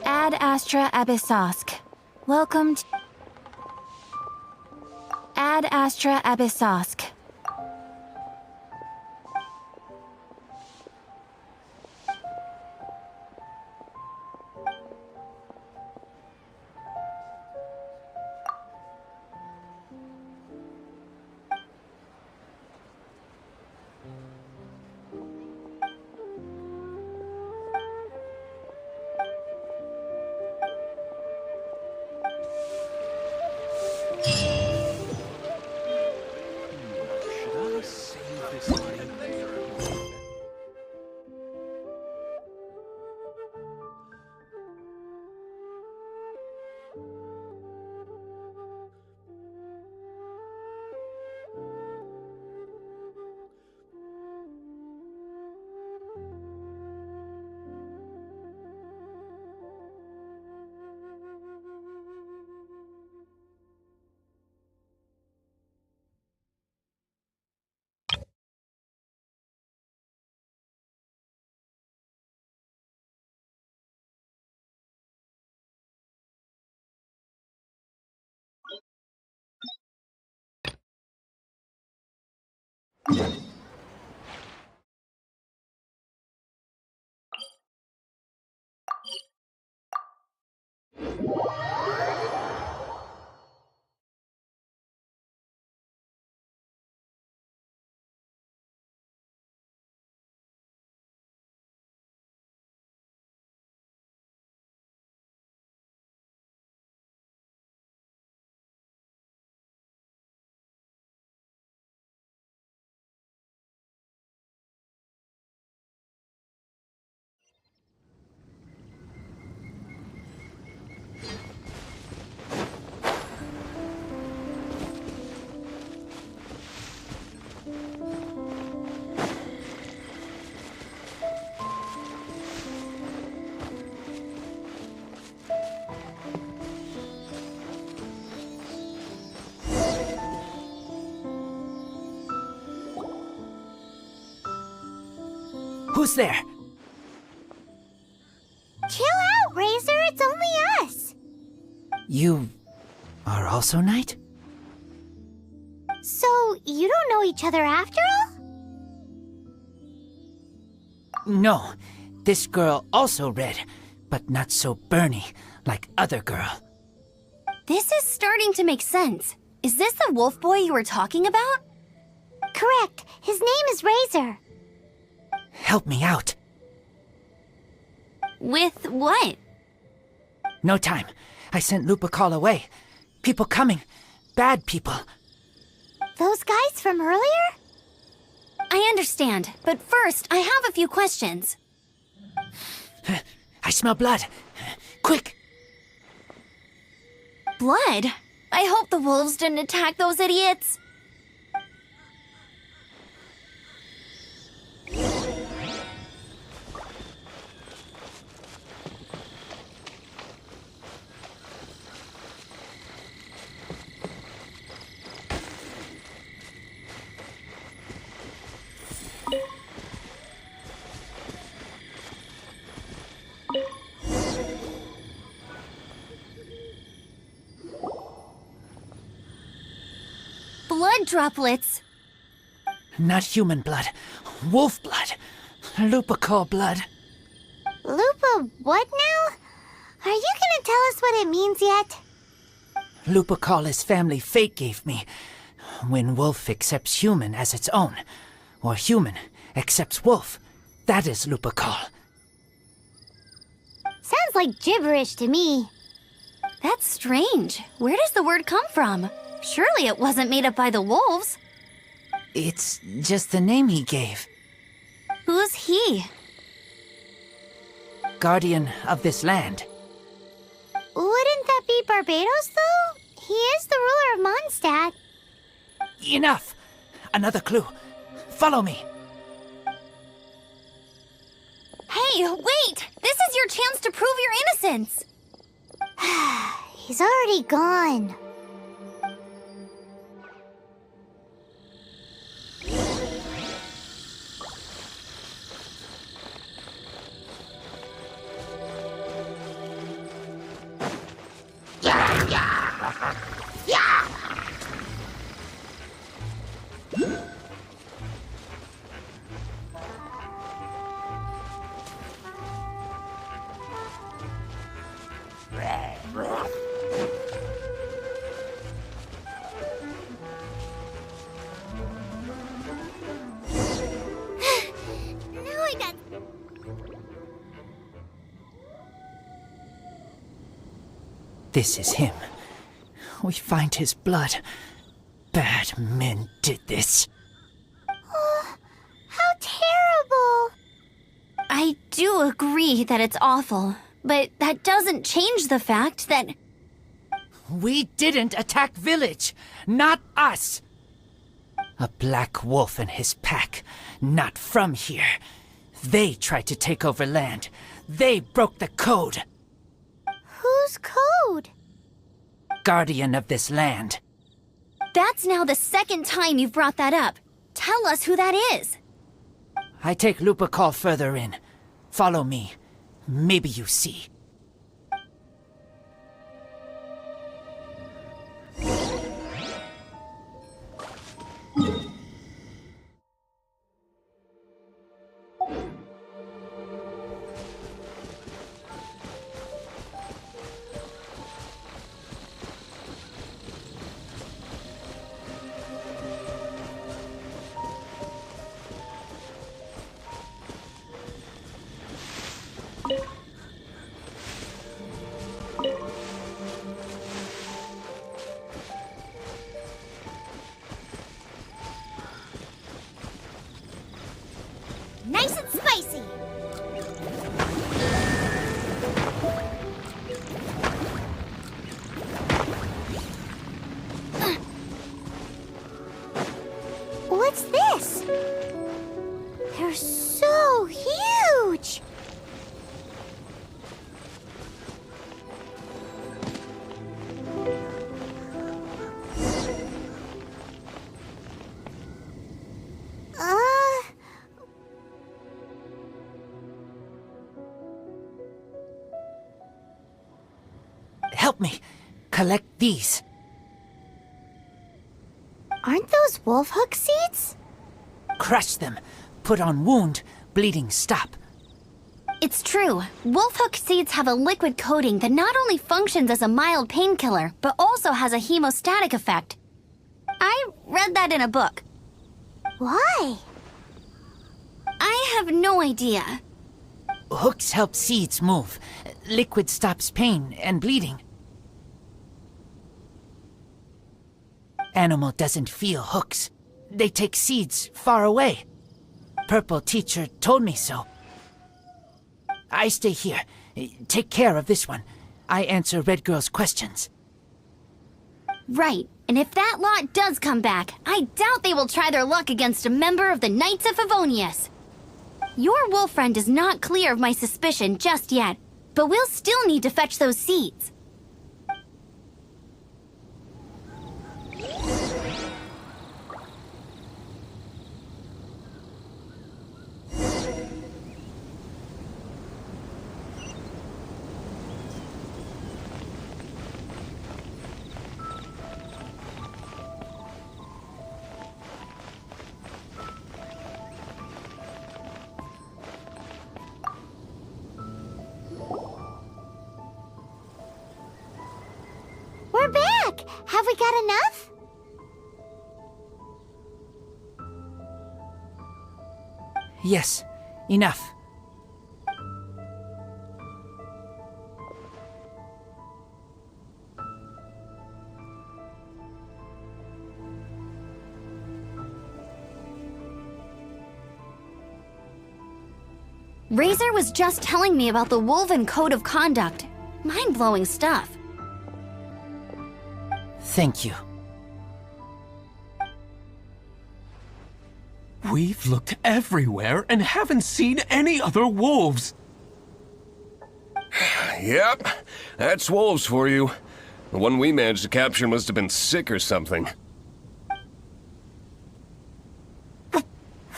Ad Astra Abyssosk. Welcome to Ad Astra Abyssosk. Who's there? Chill out, Razor. It's only us. You are also Knight? So, you don't know each other after all? No. This girl also red, but not so burny like other girl. This is starting to make sense. Is this the wolf boy you were talking about? Correct. His name is Razor. Help me out. With what? No time. I sent Lupa call away. People coming. Bad people. Those guys from earlier? I understand, but first, I have a few questions. I smell blood. Quick! Blood? I hope the wolves didn't attack those idiots. Blood droplets. Not human blood. Wolf blood. Lupical blood. Lupa what now? Are you gonna tell us what it means yet? Lupical is family fate gave me. When wolf accepts human as its own, or human accepts wolf, that is Lupakal. Sounds like gibberish to me. That's strange. Where does the word come from? Surely it wasn't made up by the wolves. It's just the name he gave. Who's he? Guardian of this land. Wouldn't that be Barbados, though? He is the ruler of Mondstadt. Enough! Another clue. Follow me. Hey, wait! This is your chance to prove your innocence! He's already gone. This is him. We find his blood. Bad men did this. How terrible! I do agree that it's awful, but that doesn't change the fact that... We didn't attack village. Not us. A black wolf and his pack. Not from here. They tried to take over land. They broke the code. Whose code? Guardian of this land. That's now the second time you've brought that up. Tell us who that is. I take Lupakal further in. Follow me. Maybe you see. Nice and spicy! What's this? They're so huge! Help me. Collect these. Aren't those wolf hook seeds? Crush them. Put on wound. Bleeding stop. It's true. Wolf hook seeds have a liquid coating that not only functions as a mild painkiller, but also has a hemostatic effect. I read that in a book. Why? I have no idea. Hooks help seeds move. Liquid stops pain and bleeding. Animal doesn't feel hooks. They take seeds far away. Purple teacher told me so. I stay here. Take care of this one. I answer Red Girl's questions. Right, and if that lot does come back, I doubt they will try their luck against a member of the Knights of Favonius. Your wolf friend is not clear of my suspicion just yet, but we'll still need to fetch those seeds. We're back! Have we got enough? Yes, enough. Razor was just telling me about the Wolven Code of Conduct. Mind-blowing stuff. Thank you. We've looked everywhere and haven't seen any other wolves. Yep, that's wolves for you. The one we managed to capture must have been sick or something.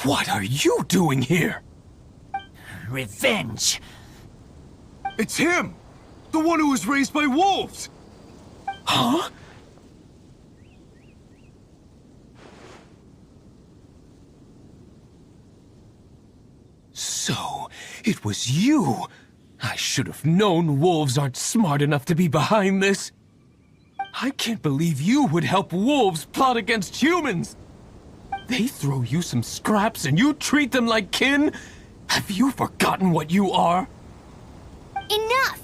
What are you doing here? Revenge. It's him! The one who was raised by wolves! Huh? So, it was you! I should have known wolves aren't smart enough to be behind this. I can't believe you would help wolves plot against humans! They throw you some scraps and you treat them like kin? Have you forgotten what you are? Enough!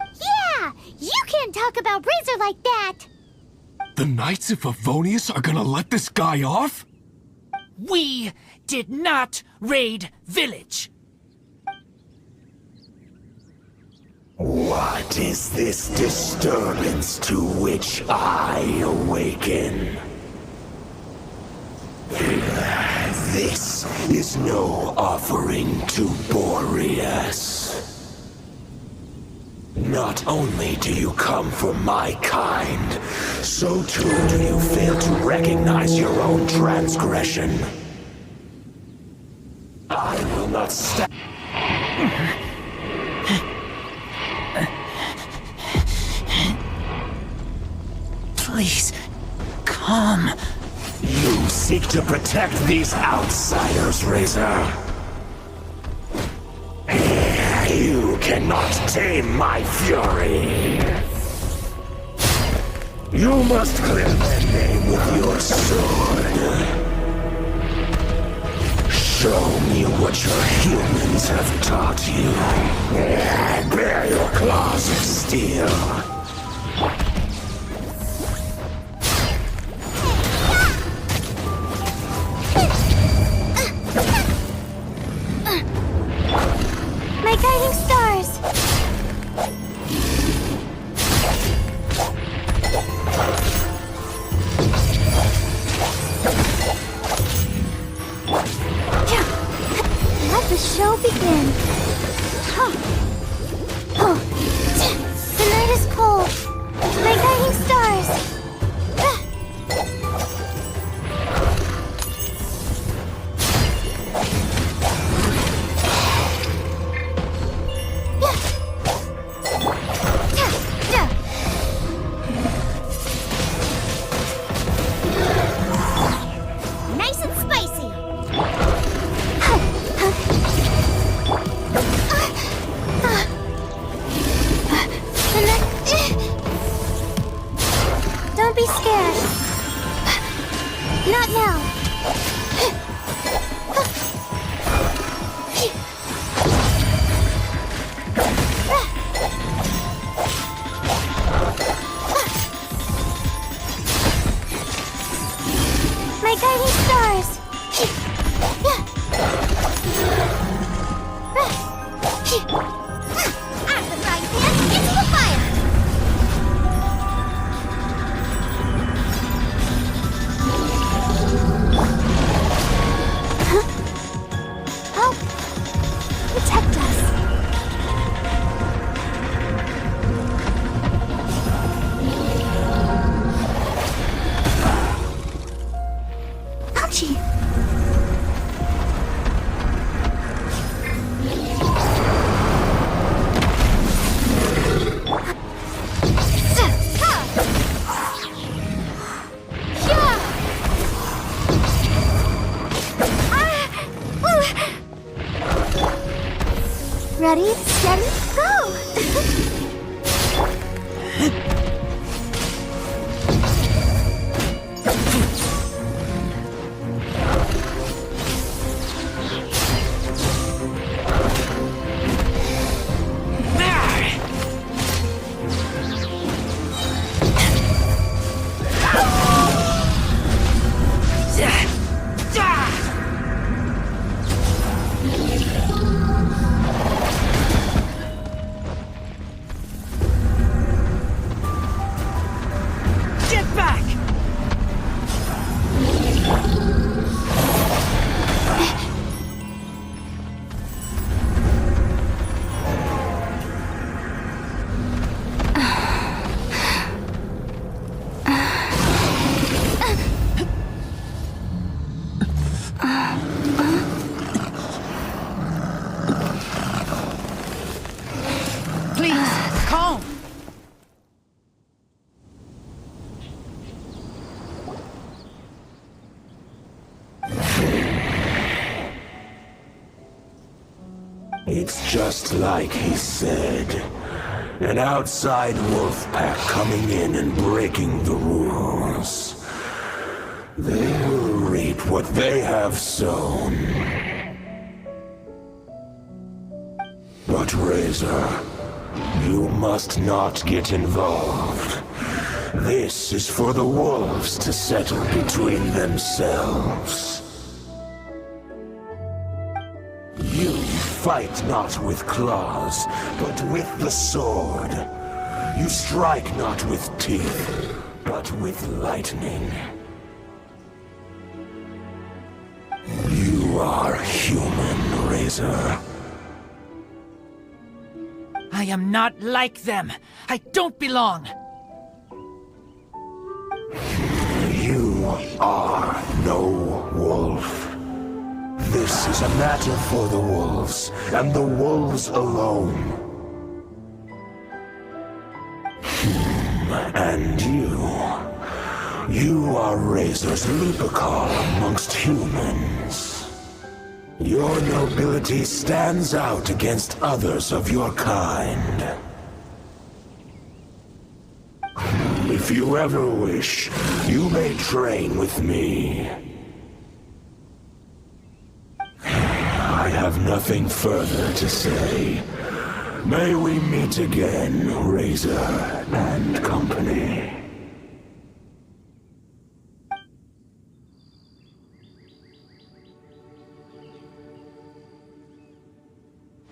Yeah! You can't talk about Razor like that! The Knights of Favonius are gonna let this guy off? We did not raid village. What is this disturbance to which I awaken? This is no offering to Boreas. Not only do you come from my kind, so too do you fail to recognize your own transgression. I will not stand. Please, come. You seek to protect these outsiders, Razor. You cannot tame my fury. You must clear their name with your sword. Show me what your humans have taught you. Bear your claws of steel. My guiding stars! Let the show begin. The night is cold. My guiding stars! Nice and spicy. Don't be scared. Not now. My guiding stars! Out of the frying pan, into the fire! Help! Protect us! Ouchie! Ready, steady, go! It's just like he said. An outside wolf pack coming in and breaking the rules. They will reap what they have sown. But Razor, you must not get involved. This is for the wolves to settle between themselves. You fight not with claws, but with the sword. You strike not with teeth, but with lightning. You are human, Razor. I am not like them. I don't belong. You are no wolf. This is a matter for the wolves, and the wolves alone. And you are Razor's Lupercal amongst humans. Your nobility stands out against others of your kind. If you ever wish, you may train with me. I have nothing further to say. May we meet again, Razor and company.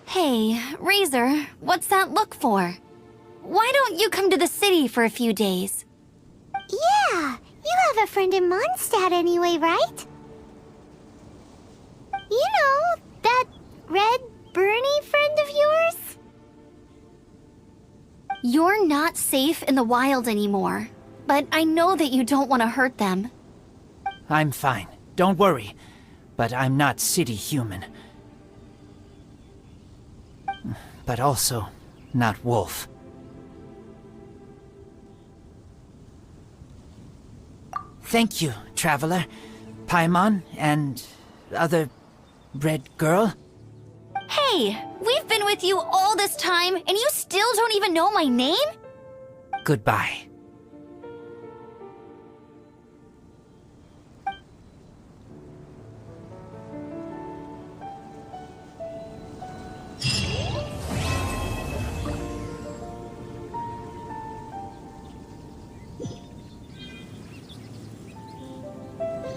Hey, Razor, what's that look for? Why don't you come to the city for a few days? Yeah, you have a friend in Mondstadt anyway, right? You know, that red Bernie friend of yours? You're not safe in the wild anymore, but I know that you don't want to hurt them. I'm fine. Don't worry. But I'm not city human. But also not wolf. Thank you, traveler. Paimon and other red girl. Hey, we've been with you all this time, and you still don't even know my name? Goodbye.